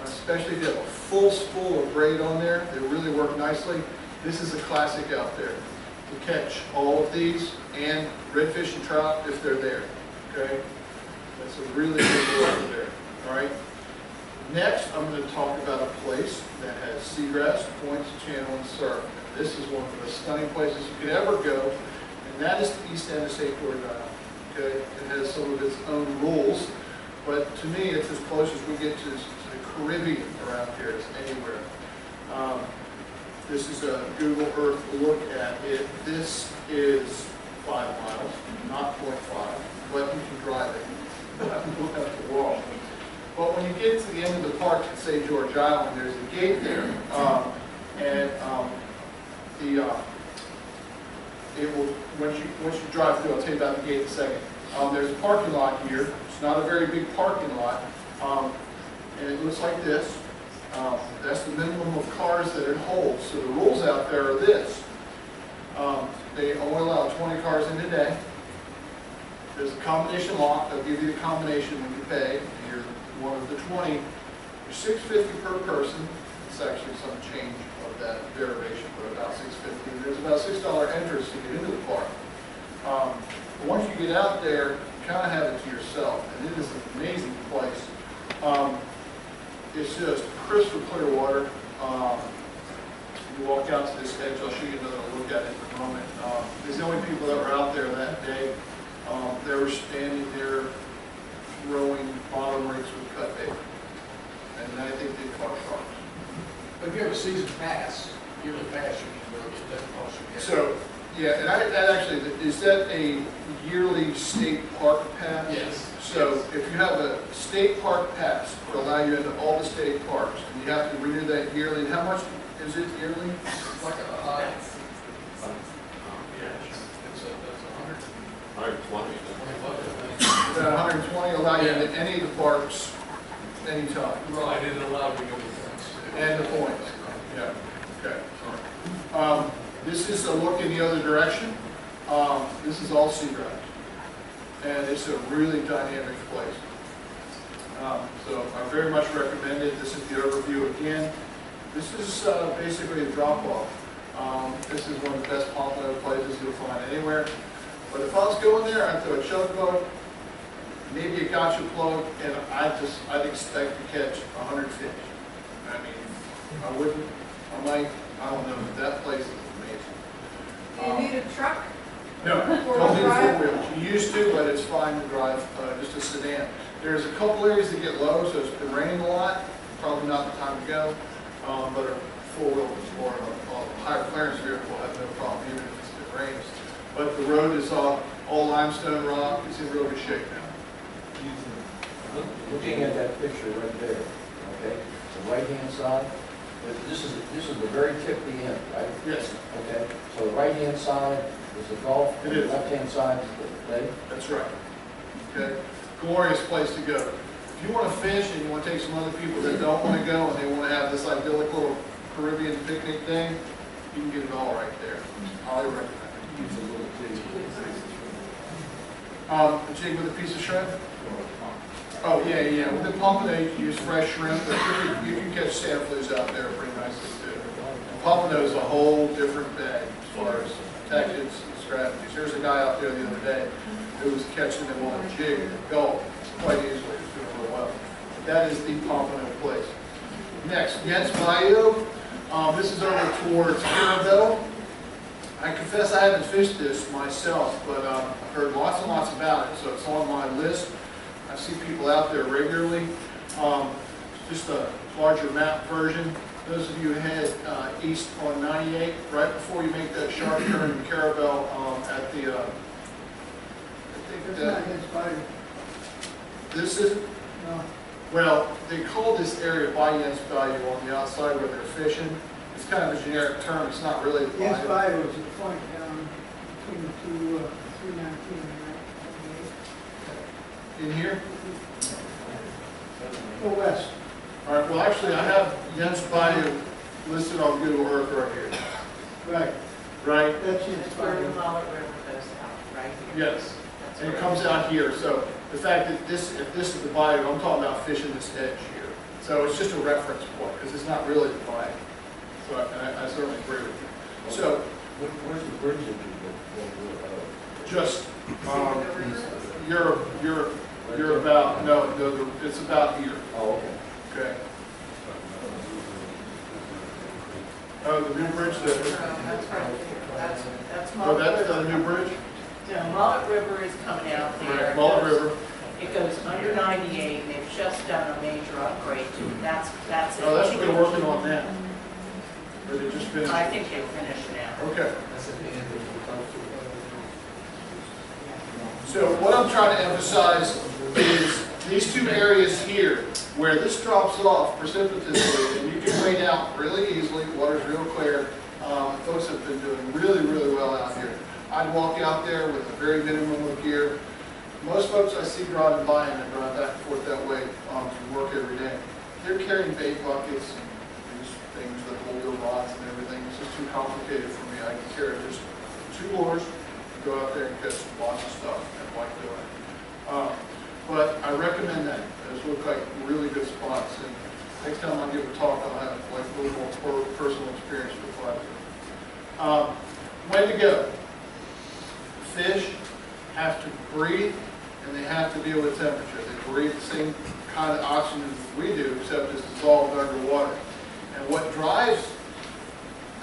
Especially if you have a full spool of braid on there, they really work nicely. This is a classic out there to catch all of these and redfish and trout if they're there. Okay, that's a really good lure over there. All right. Next, I'm going to talk about a place that has seagrass, points, channel, and surf. And this is one of the most stunning places you could ever go, and that is the east end of St. George Island. Okay, it has some of its own rules, but to me, it's as close as we get to the Caribbean around here as anywhere. This is a Google Earth look at it. This is 5 miles, not 0.5, but you can drive it. You have to look at the wall. But when you get to the end of the park at St. George Island, there's a gate there, once you drive through, I'll tell you about the gate in a second. There's a parking lot here. It's not a very big parking lot. And it looks like this. That's the minimum of cars that it holds. So the rules out there are this. They only allow 20 cars in a day. There's a combination lock. They'll give you the combination when you pay. And you're one of the 20. You're $6.50 per person. It's actually some change of that derivation, but about $6.50. There's about $6 entrance to get into the park. But once you get out there, you kind of have it to yourself. And it is an amazing place. It's just crystal clear water. You walk out to this edge, I'll show you another look at it in a moment. There's the only people that were out there that day. They were standing there throwing bottom rigs with cut bait. and I think they caught sharks. But if you have a season pass, yearly pass, you can go, it doesn't cost you. So, yeah, and that actually, is that a yearly state park pass? Yes. So if you have a state park pass to allow you into all the state parks, and you have to renew that yearly, and how much is it yearly? It's like it's a 100, 120. 20 bucks, I think. About 120 allow you into any of the parks anytime. Right, and it allowed you to go to points. And the points. Yeah, okay. This is a look in the other direction. This is all sea grass. And it's a really dynamic place. So I very much recommend it. This is the overview again. This is basically a drop-off. This is one of the best pompano places you'll find anywhere. But if I was going there, I'd throw a chug bug, maybe a gotcha plug, and I'd expect to catch 100 fish. I mean, I wouldn't, I don't know, but that place is amazing. Do you need a truck? No, Four-wheel don't need drive? four wheels. You used to, but it's fine to drive just a sedan. There's a couple areas that get low, so it's been raining a lot. Probably not the time to go. But a four-wheel or a higher clearance vehicle will have no problem, even if it rains. But the road is all limestone rock. It's in real good shape now. Looking at that picture right there, okay, the right-hand side, this is the very tip of the end, right? Yes, Okay, so the right-hand side is the Gulf, It and the is. left-hand side is the lake. that's right. Okay, glorious place to go. If you want to fish and you want to take some other people that don't want to go and they want to have this idyllic little Caribbean picnic thing, you can get it all right there. Highly recommend it. Use a little jig. A jig with a piece of shrimp? Oh, yeah. With the pompano, you can use fresh shrimp, but you can catch samplers out there pretty nicely too. Pompano is a whole different bag as far as tactics and strategies. There's a guy out there the other day who was catching them on a jig at Gulf quite easily. He was doing real well. But that is the pompano place. Next, Jens Bayou. This is over towards Carabel. I confess I haven't fished this myself, but I've heard lots and lots about it, so it's on my list. I see people out there regularly. Just a larger map version. Those of you who head east on 98, right before you make that sharp turn in Carabel at the, I think that, this is, No, well, they call this area Bayou Bayou on the outside where they're fishing. It's kind of a generic term. It's not really the yes, bayou. Bayou is a point down between the two, 319 and In here? Go west. All right, well, actually, I have Jens Bayou listed on Google Earth right here. Right, Right? that's it. That's where the Mullet River goes out, right here. Yes. That's And it where- comes out here, so the fact that if this is the bayou, I'm talking about fishing this edge here. So it's just a reference point, because it's not really the bayou. So I certainly agree with you. So, Where's the bridge that you go? just, See the river? you're about, no, it's about here, Oh, okay. okay? Oh, the new bridge No, there. that's right there. That's Oh, Mullet that's the River. new bridge? No, Mullet River is coming out there. Right, Mullet River. It goes under 98, and they've just done a major upgrade to it. That's it. Oh, that's what they're working on now. Or they just finished? I think they've finished now. Okay. That's at the end of the So what I'm trying to emphasize is these two areas here, where this drops off precipitously, and you can wade out really easily, water's real clear. Folks have been doing really well out here. I'd walk out there with a very minimum of gear. Most folks I see driving by and they drive back and forth that way to work every day. They're carrying bait buckets and these things that hold their rods and everything. It's just too complicated for me. I can carry just 2 lures, go out there and catch lots of stuff and like doing it. But I recommend that. Those look like really good spots. And next time I give a talk, I'll have like a little more personal experience with flies. When to go? Fish have to breathe and they have to deal with temperature. They breathe the same kind of oxygen as we do, except it's dissolved underwater. And what drives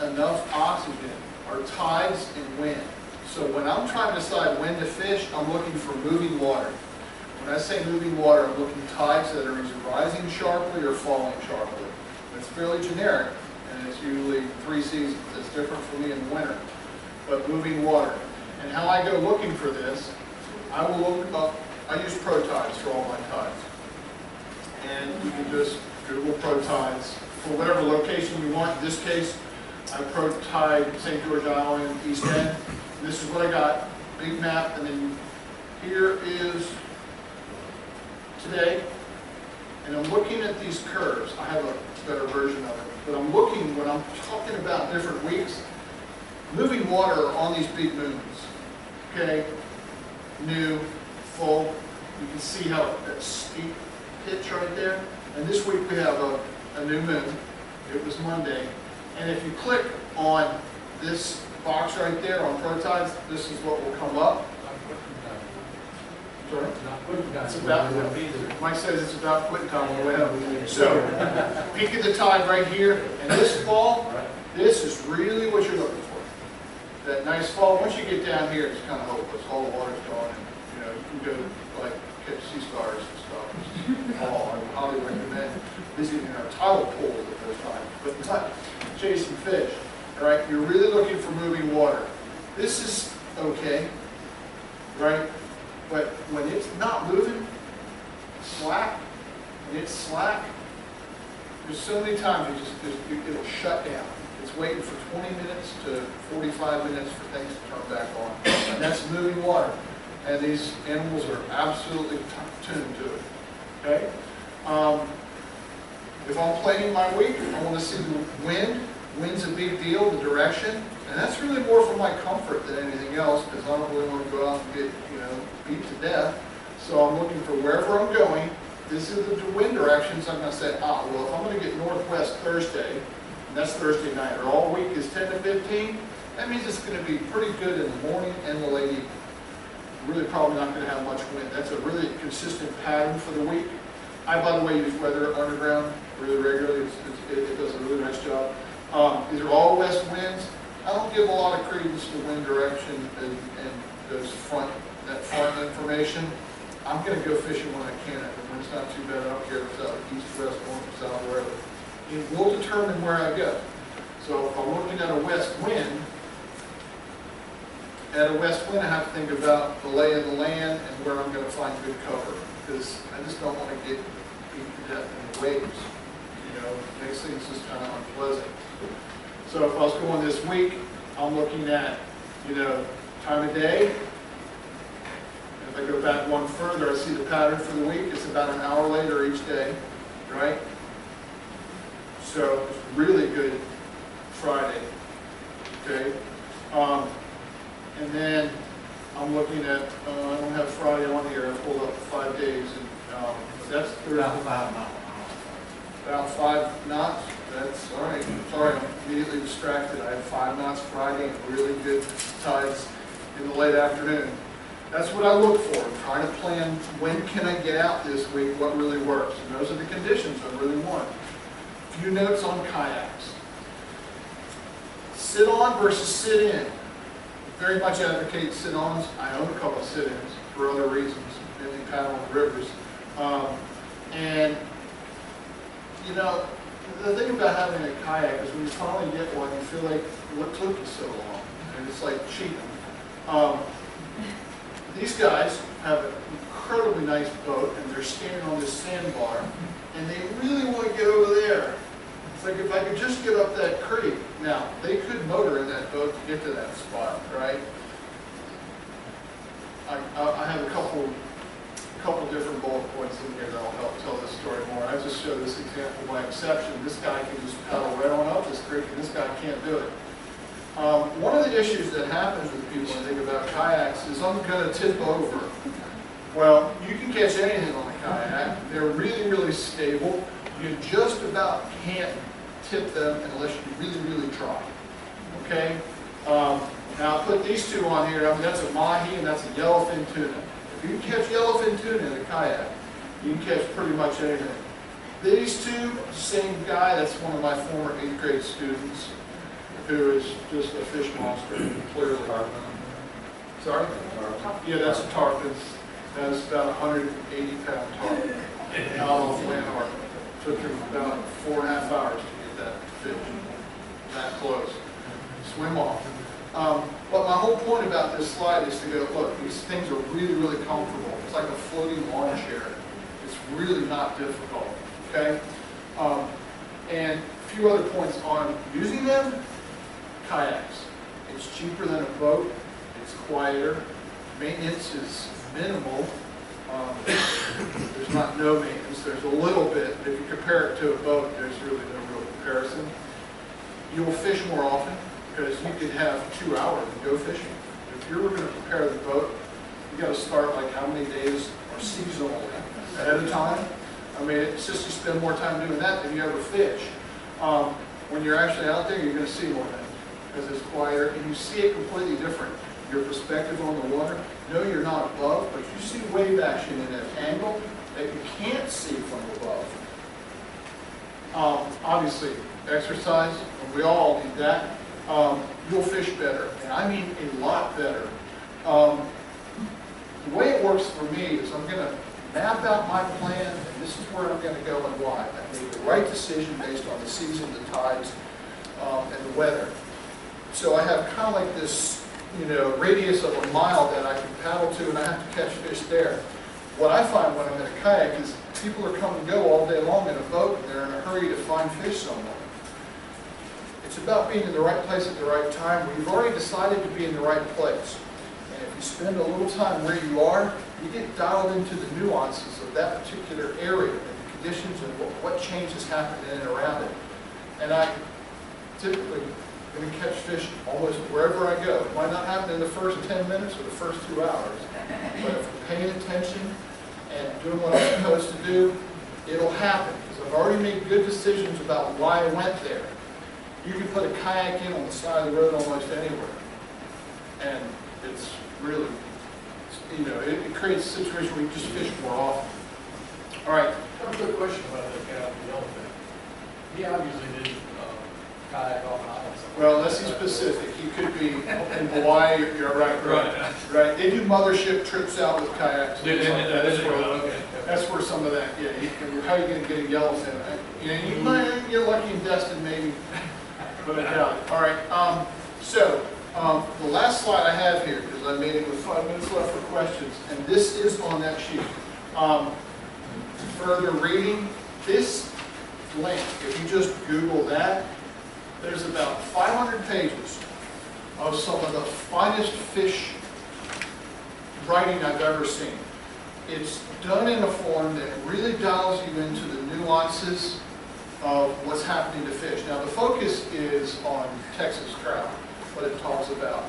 enough oxygen are tides and wind. So when I'm trying to decide when to fish, I'm looking for moving water. When I say moving water, I'm looking tides that are either rising sharply or falling sharply. It's fairly generic, and it's usually 3 seasons. It's different for me in the winter. But moving water. And how I go looking for this, I will look up, I use ProTides for all my tides. And you can just Google ProTides for whatever location you want. In this case, I ProTide St. George Island, East End. And this is what I got, big map, and then here is today. And I'm looking at these curves. I have a better version of it. But I'm looking, when I'm talking about different weeks, moving water on these big moons. Okay, new, full. You can see how that steep pitch right there. And this week we have a new moon. It was Monday. And if you click on this box right there on ProTides, this is what will come up. Sorry? It's about, Mike says it's about quitting time on the way up. So, peak of the tide right here. And this fall, this is really what you're looking for. That nice fall. Once you get down here, it's kind of hopeless. All the water's gone. And, you know, you can go like catch sea stars and stuff. I would highly recommend visiting our tidal pools at those times, but not chasing fish. All right, you're really looking for moving water. This is okay, right? But when it's not moving, slack, when it's slack, there's so many times it'll shut down. It's waiting for 20 minutes to 45 minutes for things to turn back on. And that's moving water. And these animals are absolutely tuned to it. Okay? If I'm planning my week, I want to see the wind. Wind's a big deal, the direction. And that's really more for my comfort than anything else, because I don't really want to go out and get, beat to death. So I'm looking for wherever I'm going. This is the wind directions. I'm going to say, well, if I'm going to get northwest Thursday, and that's Thursday night, or all week is 10 to 15, that means it's going to be pretty good in the morning and the late evening. Really probably not going to have much wind. That's a really consistent pattern for the week. I, by the way, use Weather Underground really regularly. It does a really nice job. These are all west winds. I don't give a lot of credence to wind direction and that front information. I'm going to go fishing when I can. When it's not too bad, I don't care if it's out east, west, north, south, wherever. It will determine where I go. So if I'm looking at a west wind, I have to think about the lay of the land and where I'm going to find good cover, because I just don't want to get beat to death in the waves. It makes things just kind of unpleasant. So if I was going this week, I'm looking at, time of day. And if I go back one further, I see the pattern for the week. It's about an hour later each day, right? So it's really good Friday, okay? And then I'm looking at, I don't have Friday on here, I pulled up 5 days, and that's Thursday. About 5 knots. That's all right. Sorry, I'm immediately distracted. I had 5 knots Friday and really good tides in the late afternoon. That's what I look for. I'm trying to plan when can I get out this week, what really works. And those are the conditions I really want. A few notes on kayaks. Sit-on versus sit-in. Very much advocate sit-ons. I own a couple of sit-ins for other reasons, mainly paddling rivers. The thing about having a kayak is when you finally get one, you feel like, what took you so long? And it's like cheating. These guys have an incredibly nice boat, and they're standing on this sandbar, and they really want to get over there. It's like, if I could just get up that creek. Now, they could motor in that boat to get to that spot, right? I have a couple different bullet points in here that'll help tell this story more. I just show this example by exception. This guy can just paddle right on up this creek, and this guy can't do it. One of the issues that happens with people when they think about kayaks is, I'm going to tip over. Well, you can catch anything on a kayak. They're really, really stable. You just about can't tip them unless you really, really try. Okay? Now, I put these two on here. That's a mahi and that's a yellowfin tuna. If you can catch yellowfin tuna in a kayak, you can catch pretty much anything. These two, same guy, that's one of my former 8th grade students, who is just a fish monster, clearly. Sorry? Yeah, that's a tarpon. That's about 180-pound target out off landmark. Took him about 4.5 hours to get that fish that close. Swim off. But my whole point about this slide is to go, look, these things are really, really comfortable. It's like a floating lawn chair. It's really not difficult, okay? And a few other points on using them. Kayaks. It's cheaper than a boat. It's quieter. Maintenance is minimal. There's not no maintenance. There's a little bit. If you compare it to a boat, there's really no real comparison. You will fish more often because you can have 2 hours and go fishing. If you're going to prepare the boat, you got to start like how many days are seasonal ahead of time. I mean, it's just you spend more time doing that than you ever fish. When you're actually out there, you're going to see more things because it's quieter and you see it completely different. Your perspective on the water. No, you're not above, but you see wave action in an angle that you can't see from above. Obviously, exercise, and we all need that. You'll fish better, and I mean a lot better. The way it works for me is I'm going to map out my plan, and this is where I'm going to go and why. I made the right decision based on the season, the tides, and the weather. So I have kind of like this, radius of a mile that I can paddle to, and I have to catch fish there. What I find when I'm in a kayak is people are come and go all day long in a boat, and they're in a hurry to find fish somewhere. It's about being in the right place at the right time. We've already decided to be in the right place. And if you spend a little time where you are, you get dialed into the nuances of that particular area and the conditions and what changes happen in and around it. And I typically going to catch fish almost wherever I go. It might not happen in the first 10 minutes or the first 2 hours, but if I'm paying attention and doing what I'm supposed to do, it'll happen because I've already made good decisions about why I went there. You can put a kayak in on the side of the road almost anywhere, and it's really, it creates a situation where you just fish more often. All right. I have a good question about that guy on the elephant. He obviously didn't kayak off an island somewhere. Well, unless he's Pacific, he could be in Hawaii. You're right. They do mothership trips out with kayaks. That's where some of that. Yeah. How are you going to get a yellowfin? You might get lucky in Destin, maybe, but I doubt it. All right. So the last slide I have here, because I made it with 5 minutes left for questions, and this is on that sheet. Further reading, this link, if you just Google that, there's about 500 pages of some of the finest fish writing I've ever seen. It's done in a form that really dials you into the nuances of what's happening to fish. Now the focus is on Texas trout, but it talks about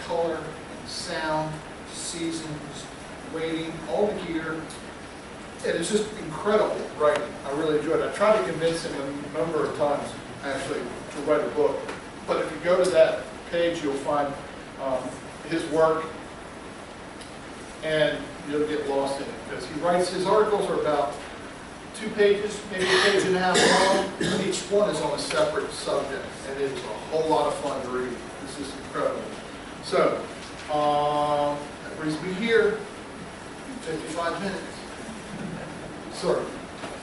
color and sound, seasons, weighting, all the gear. And it's just incredible writing. I really enjoyed it. I tried to convince him a number of times, actually, to write a book. But if you go to that page, you'll find his work, and you'll get lost in it. Because he writes, his articles are about 2 pages, maybe a page and a half long. And each one is on a separate subject. And it is a whole lot of fun to read. This is incredible. So, that brings me here. 55 minutes. Sorry.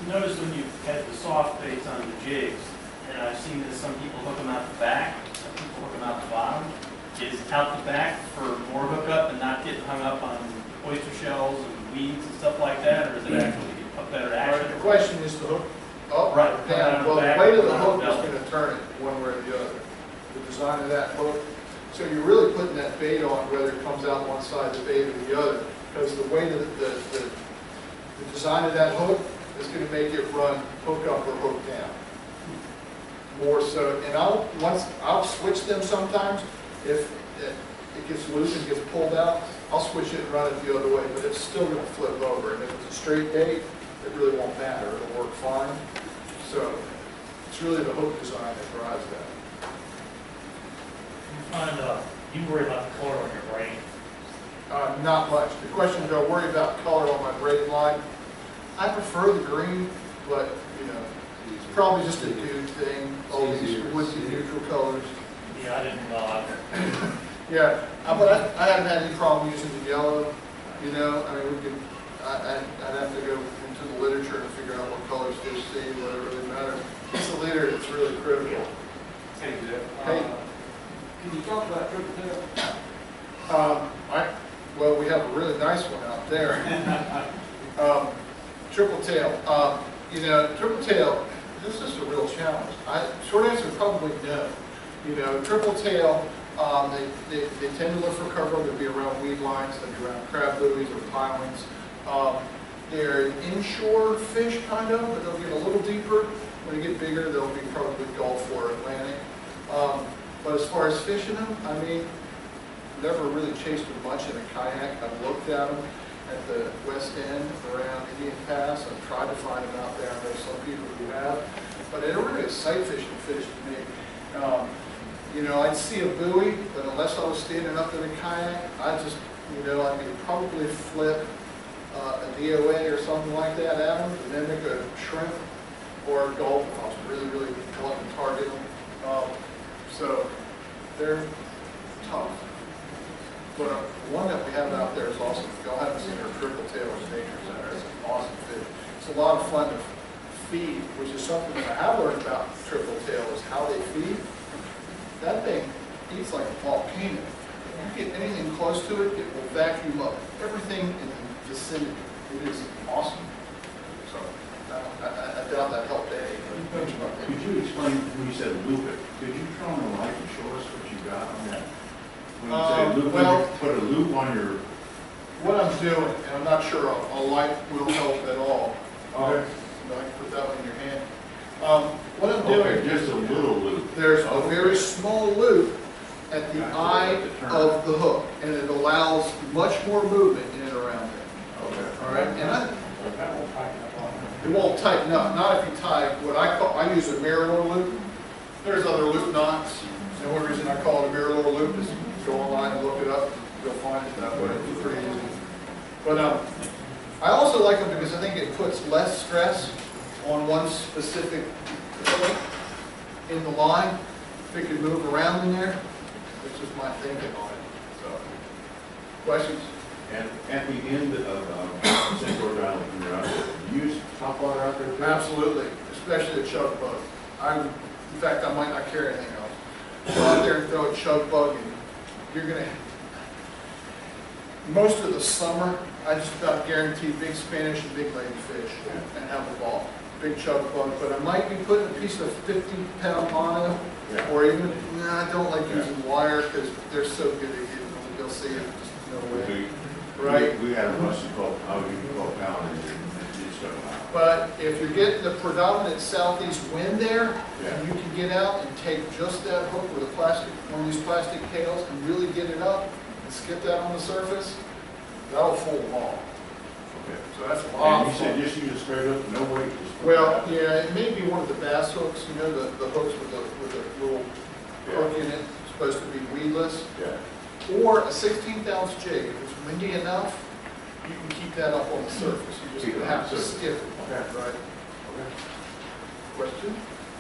Notice when you had the soft baits on the jigs, and I've seen that some people hook them out the back, some people hook them out the bottom. Is out the back for more hookup and not getting hung up on oyster shells and weeds and stuff like that, or is it actually a better action? The question is the hook up Right. or down. Well, the weight of the hook is going to turn it one way or the other. The design of that hook. So you're really putting that bait on whether it comes out one side of the bait or the other, because the weight of the design of that hook is going to make it run hook up or hook down. More so, and I'll switch them sometimes. If it gets loose and gets pulled out, I'll switch it and run it the other way, but it's still going to flip over. And if it's a straight bait, it really won't matter. It'll work fine. So it's really the hook design that drives that. You worry about the color on your brain. Not much. The question is, do I worry about color on my braided line? I prefer the green, but it's probably just a dude thing. All these would be neutral colors. Yeah, I didn't know. Yeah, but I haven't had any problem using the yellow. You know, I mean, we could, I'd have to go into the literature and figure out what colors fish see, whether it really matters. It's the leader that's really critical. Hey, Jeff. Hey. Can you talk about triple tail? Well, we have a really nice one out there. Triple tail. You know, triple tail, this is a real challenge. Short answer, probably no. You know, triple tail, they tend to look for cover. They'll be around weed lines, they'll be around crab buoys or pilings. They're an inshore fish, kind of, but they'll get a little deeper. When they get bigger, they'll be probably Gulf or Atlantic. But as far as fishing them, I mean, never really chased them much in a kayak. I've looked at them at the west end around Indian Pass. I've tried to find them out there. I know some people who have, but they're really a sight fishing fish to me. You know, I'd see a buoy, but unless I was standing up in a kayak, I'd just, you know, I could probably flip a DOA or something like that at them, and then make a shrimp or a gulp if I was really, really wanting to target them. So they're tough. But the one that we have out there is awesome. If y'all haven't seen our triple tail or nature center, it's an awesome fish. It's a lot of fun to feed, which is something that I have learned about triple tail is how they feed. That thing eats like a volcano. If you get anything close to it, it will vacuum up everything in the vicinity. It is awesome. So I doubt that helped Eddie. Could you explain, when you said loop it, could you turn on the light and show us what you got on that? When you say loop, well, put a loop on your... What I'm doing, and I'm not sure a light will help at all. Okay. I can put that one in your hand. What I'm doing, Okay, just a little loop. there's a very small loop at the eye of the hook, and it allows much more movement in and around it. Okay. All right, and That won't tighten up on it. it won't tighten up. Not if you tie what I use a mirror loop. There's other loop knots. The only reason I call it a mirror loop is go online and look it up. You'll find it that way. It's pretty easy. But I also like them because I think it puts less stress on one specific point in the line. If it can move around in there, that's just my thinking on it. So, questions? And at the end of St. George Island, when you're out there, do you use top water out there too? Absolutely, especially a chug bug. In fact, I might not carry anything else. Go out there and throw a chug bug, and you're gonna. Most of the summer, I just about guarantee big Spanish and big lady fish and have a ball. Big chug bug, but I might be putting a piece of 50-pound mono, or even, I don't like using wire because they're so good at getting them. You'll see it, just no way. Right? We had a lesson called, how you can call pounders, and it's so loud. But if you're getting the predominant southeast wind there, Yeah. and you can get out and take just that hook with a plastic, one of these plastic tails, and really get it up and skip that on the surface, that'll fool them all. Okay. So that's a lot And of you said fun. just use it straight up, no weight? Just put Well, it out. yeah, it may be one of the bass hooks, you know, the hooks with the little hook in it, supposed to be weedless. Yeah. Or a 16th-ounce jig. If it's windy enough, you can keep that up on the surface. You just Keep it on have the to surface. skip it. Okay. Right. Okay. Question?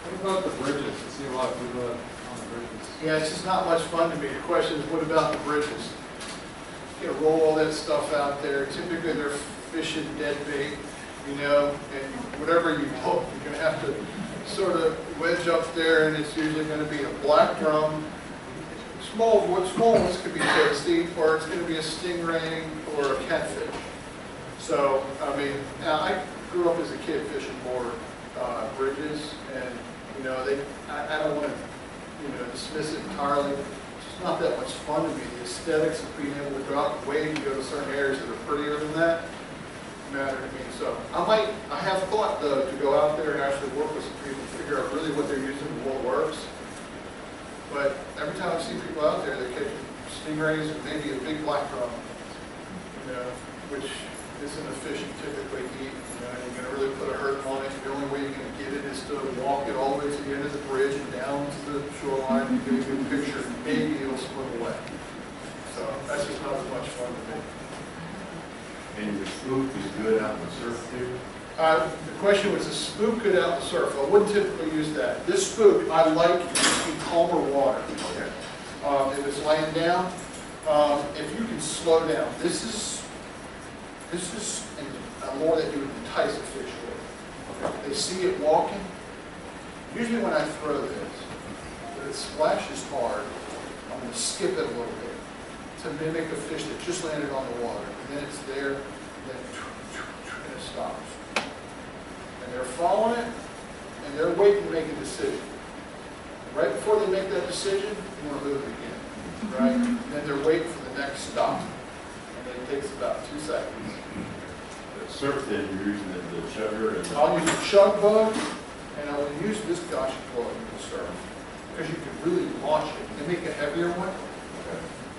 What about the bridges? I see a lot of people on the bridges. Yeah, it's just not much fun to me. The question is, what about the bridges? You know, roll all that stuff out there. Typically, they're fishing dead bait, you know, and whatever you hook, you're going to have to sort of wedge up there, and it's usually going to be a black drum. Small ones could be tasty, or it's going to be a stingray or a catfish. So, I mean, now I grew up as a kid fishing more bridges, and you know, I don't want to, you know, dismiss it entirely. It's just not that much fun to me. The aesthetics of being able to go out and wade and go to certain areas that are prettier than that matter to me. So, I have thought though to go out there and actually work with some people to figure out really what they're using and what works. But every time I see people out there, they're catching stingrays and maybe a big black drum, you know, which isn't a fish you typically eat. You know, you're going to really put a hurt on it. The only way you're going to get it is to walk it all the way to the end of the bridge and down to the shoreline and get a good picture. Maybe it'll swim away. So that's just not as much fun to me. And your spook is good out in the surf too? The question was, is spook good out in the surf? I wouldn't typically use that. This spook I like in calmer water. Okay. If it's laying down, if you can slow down, this is This is a lure that you would entice a fish with. They see it walking. Usually when I throw this, when it splashes hard, I'm going to skip it a little bit to mimic a fish that just landed on the water. And then it's there, and then it stops. And they're following it, and they're waiting to make a decision. Right before they make that decision, you want to move it again, right? And then they're waiting for the next stop. And then it takes about 2 seconds. The surf then you're using the chugger and. I'll use a chug bug, and I will use this Apalachicola in the surf, because you can really launch it. They make a heavier one,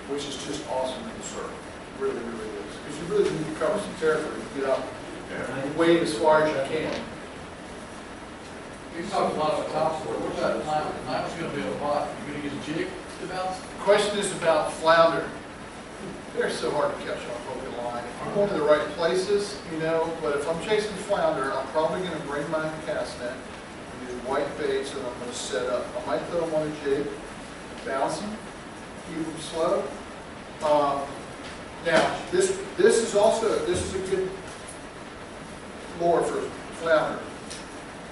which is just awesome in the surf. Really, really is. Because you really need to cover some territory to get up and wade as far as you can. You talked a lot about topsoil. What about climate? Climate's going to be a lot. You're going to use a jig to bounce? The question is about flounder. They're so hard to catch on hook and line. If you're going to the right places, you know, but if I'm chasing flounder, I'm probably going to bring my cast net and use white baits that I'm going to set up. I might put them on a jig, bounce them, keep them slow. Now, this is a good lure for flounder.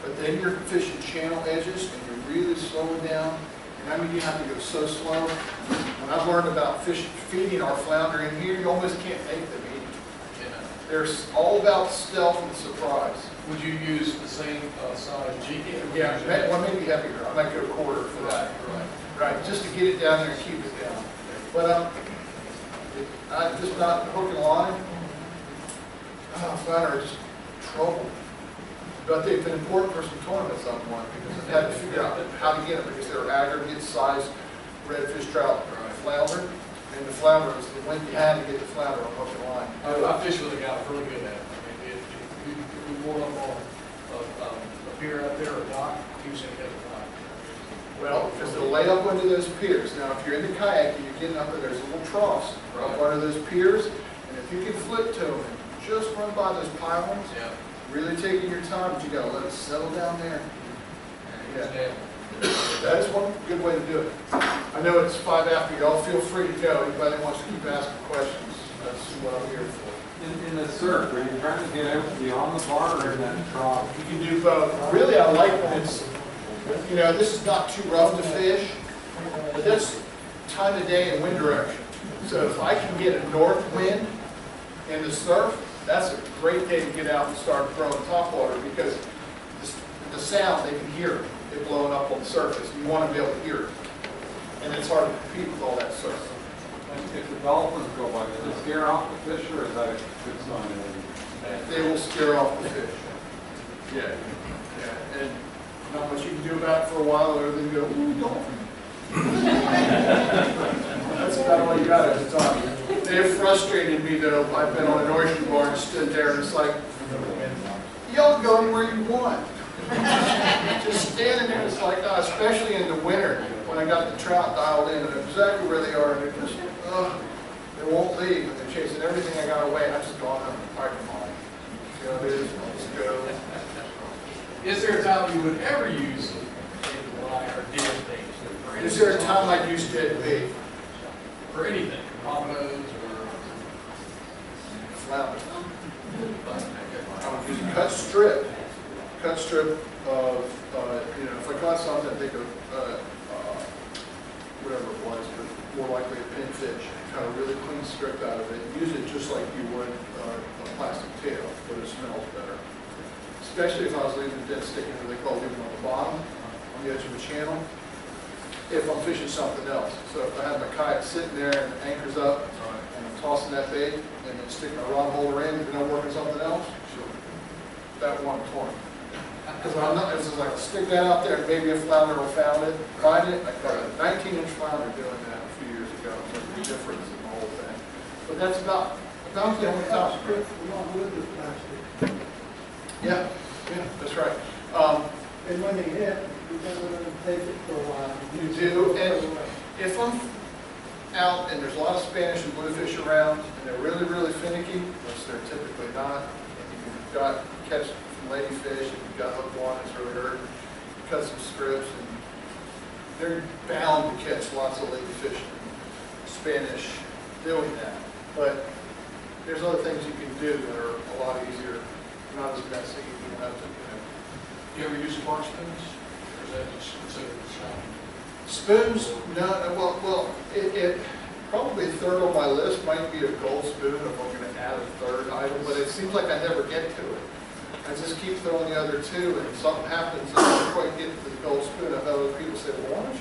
But then you're fishing channel edges and you're really slowing down. And I mean, you have to go so slow. When I've learned about feeding our flounder in here, you almost can't make them eat. Yeah. They're all about stealth and surprise. Would you use the same size jig? Yeah, well, maybe heavier. I might go a quarter for that. Right, just to get it down there and keep it down. But I'm just not hook and line. Flounder is just trouble. But they've been important for some tournaments I've won because I've had to figure out how to get them because they're aggregate size redfish, trout, flounder. And the flounder was the one you had to get the flounder on hook and line. I fished with a guy that's really good at it. I mean, if we pulled up on a pier out there or a dock, he was going to get it fine. Well, because they'll lay up under those piers. Now, if you're in the kayak and you're getting up there, there's little troughs up under those piers. And if you can flip to them and just run by those pylons, Yeah. really taking your time, but you got to let it settle down there. Yeah. That is one good way to do it. I know it's 5 after. Y'all feel free to go. Anybody wants to keep asking questions, that's what I'm here for. In the surf, are you trying to get out beyond the bar or in that trough? You can do both. Really, I like when it's, you know, this is not too rough to fish, but that's time of day and wind direction. So if I can get a north wind in the surf, that's a great day to get out and start throwing topwater because the sound, they can hear it blowing up on the surface. You want to be able to hear it. And it's hard to compete with all that surf. And if the dolphins go by, do they scare off the fish or is that a good sign? They will scare off the fish. Yeah. Yeah. And not much you can do about it for a while other than go, ooh, dolphin. That's about all you got at the time. They have frustrated me though. I've been on an oyster bar and stood there and it's like, y'all go anywhere you want. Just standing there, it's like, especially in the winter when I got the trout dialed in and exactly where they are, and they're just, they won't leave and they're chasing everything I got away. I just go on and park them on. You know, they just go. Is there a time you would ever use a line or deer bait? Is there a time I'd use dead bait? For anything, dominoes or Flounder. I would use a cut strip of, you know, if I caught something, I think of whatever it was, but more likely a pinfish. Cut a really clean strip out of it. Use it just like you would a plastic tail, but it smells better. Especially if I was leaving the dead stick in what they call leaving on the bottom, on the edge of the channel, if I'm fishing something else. So if I have my kayak sitting there and the anchor's up, and I'm tossing that bait, and then sticking my rod holder in, and then I'm working something else, that one torn. Because I'm not, it's just like, stick that out there, and maybe a flounder will find it. I caught a 19-inch flounder doing that a few years ago. It's like the difference in the whole thing. But that's about the only time. Along with the plastic. Yeah, that's right. And when they hit, you gotta let them take it for a while. You do, and if I'm out and there's a lot of Spanish and bluefish around, and they're really, really finicky, which they're typically not, and you've got catch some ladyfish, and you've got hook one that's really hurt, cut some strips, and they're bound to catch lots of ladyfish and Spanish doing that. But there's other things you can do that are a lot easier, not as messy, you don't have to, You ever use corn spoons? Or is that just considered Spoons, no, well, it, probably third on my list might be a gold spoon if I'm gonna add a third item, but it seems like I never get to it. I just keep throwing the other two, and something happens, and I don't quite get to the gold spoon. I've had other people say, well, why don't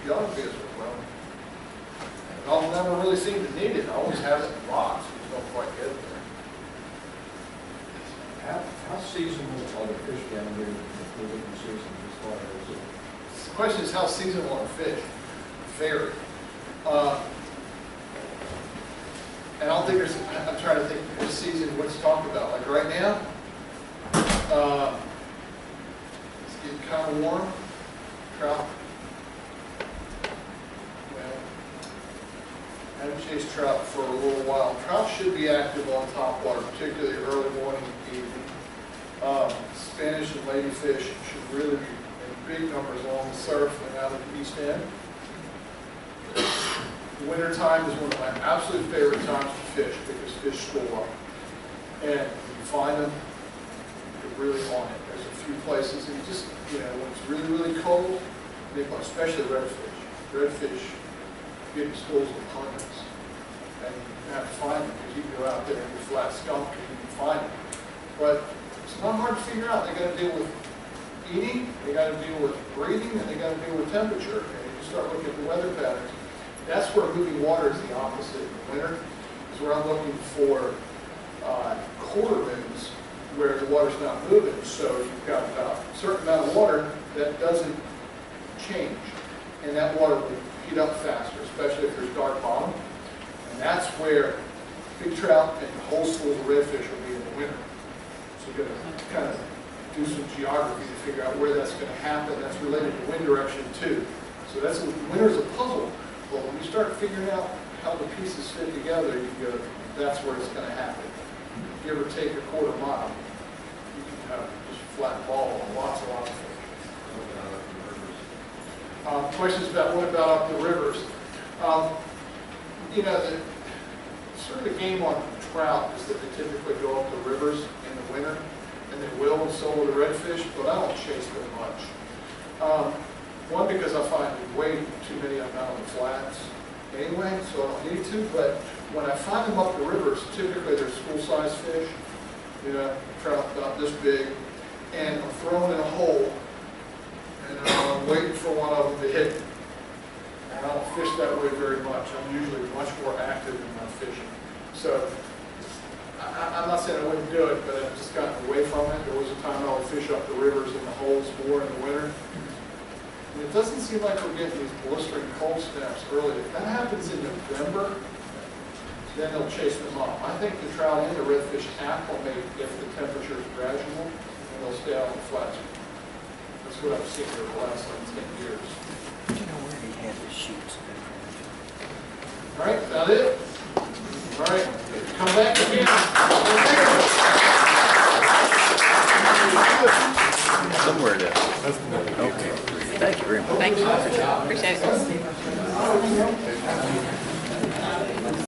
you ought to be as well. I'll never really seem to need it. I always have it in the box, I just don't quite get it there. How seasonal are the fish down there in the living season as far as The question is how seasonal are fish? Vary. And I don't think there's, I'm trying to think this season, what's talked about. Like right now, it's getting kind of warm. Trout. Well, I haven't chased trout for a little while. Trout should be active on top water, particularly early morning and evening. Spanish and ladyfish should really be in big numbers along the surf and out of the east end. Winter time is one of my absolute favorite times to fish because fish store up. And you find them, you're really on it. There's a few places, and you just, when it's really, really cold, especially redfish. Redfish get in schools of hundreds. And you have to find them because you can go out there and get flat skunk and you can find them. But it's not hard to figure out. They got to deal with eating, they got to deal with breathing, and they got to deal with temperature. And you start looking at the weather patterns. That's where moving water is the opposite. In the winter is where I'm looking for quarter moons where the water's not moving. So you've got a certain amount of water that doesn't change. And that water will heat up faster, especially if there's dark bottom. And that's where big trout and whole schools of redfish will be in the winter. So you've got to kind of do some geography to figure out where that's going to happen. That's related to wind direction too. So that's winter is a puzzle. But when you start figuring out how the pieces fit together, you go, that's where it's going to happen. If you ever take a quarter mile, you can have just a flat ball and lots and lots of fish. Questions about what about up the rivers? The sort of the game on trout is that they typically go up the rivers in the winter, and they will, and so will the redfish, but I don't chase them much. One, because I find way too many of them out on the flats anyway, so I don't need to, but when I find them up the rivers, typically they're school-sized fish, trout about this big, and I'm thrown in a hole, and I'm waiting for one of them to hit me. And I don't fish that way very much. I'm usually much more active in my fishing. So I'm not saying I wouldn't do it, but I've just gotten away from it. There was a time I would fish up the rivers in the holes more in the winter. And it doesn't seem like we're getting these blistering cold snaps early. If that happens in November, then they'll chase them off. I think the trout and the redfish acclimate if the temperature is gradual, and they'll stay out on the flats. That's what I've seen over the last 10 years. Do you know where he had his sheets of information? All right, is that it? All right, come back again. Somewhere there. Okay. Thank you very much. Thank you. Appreciate it.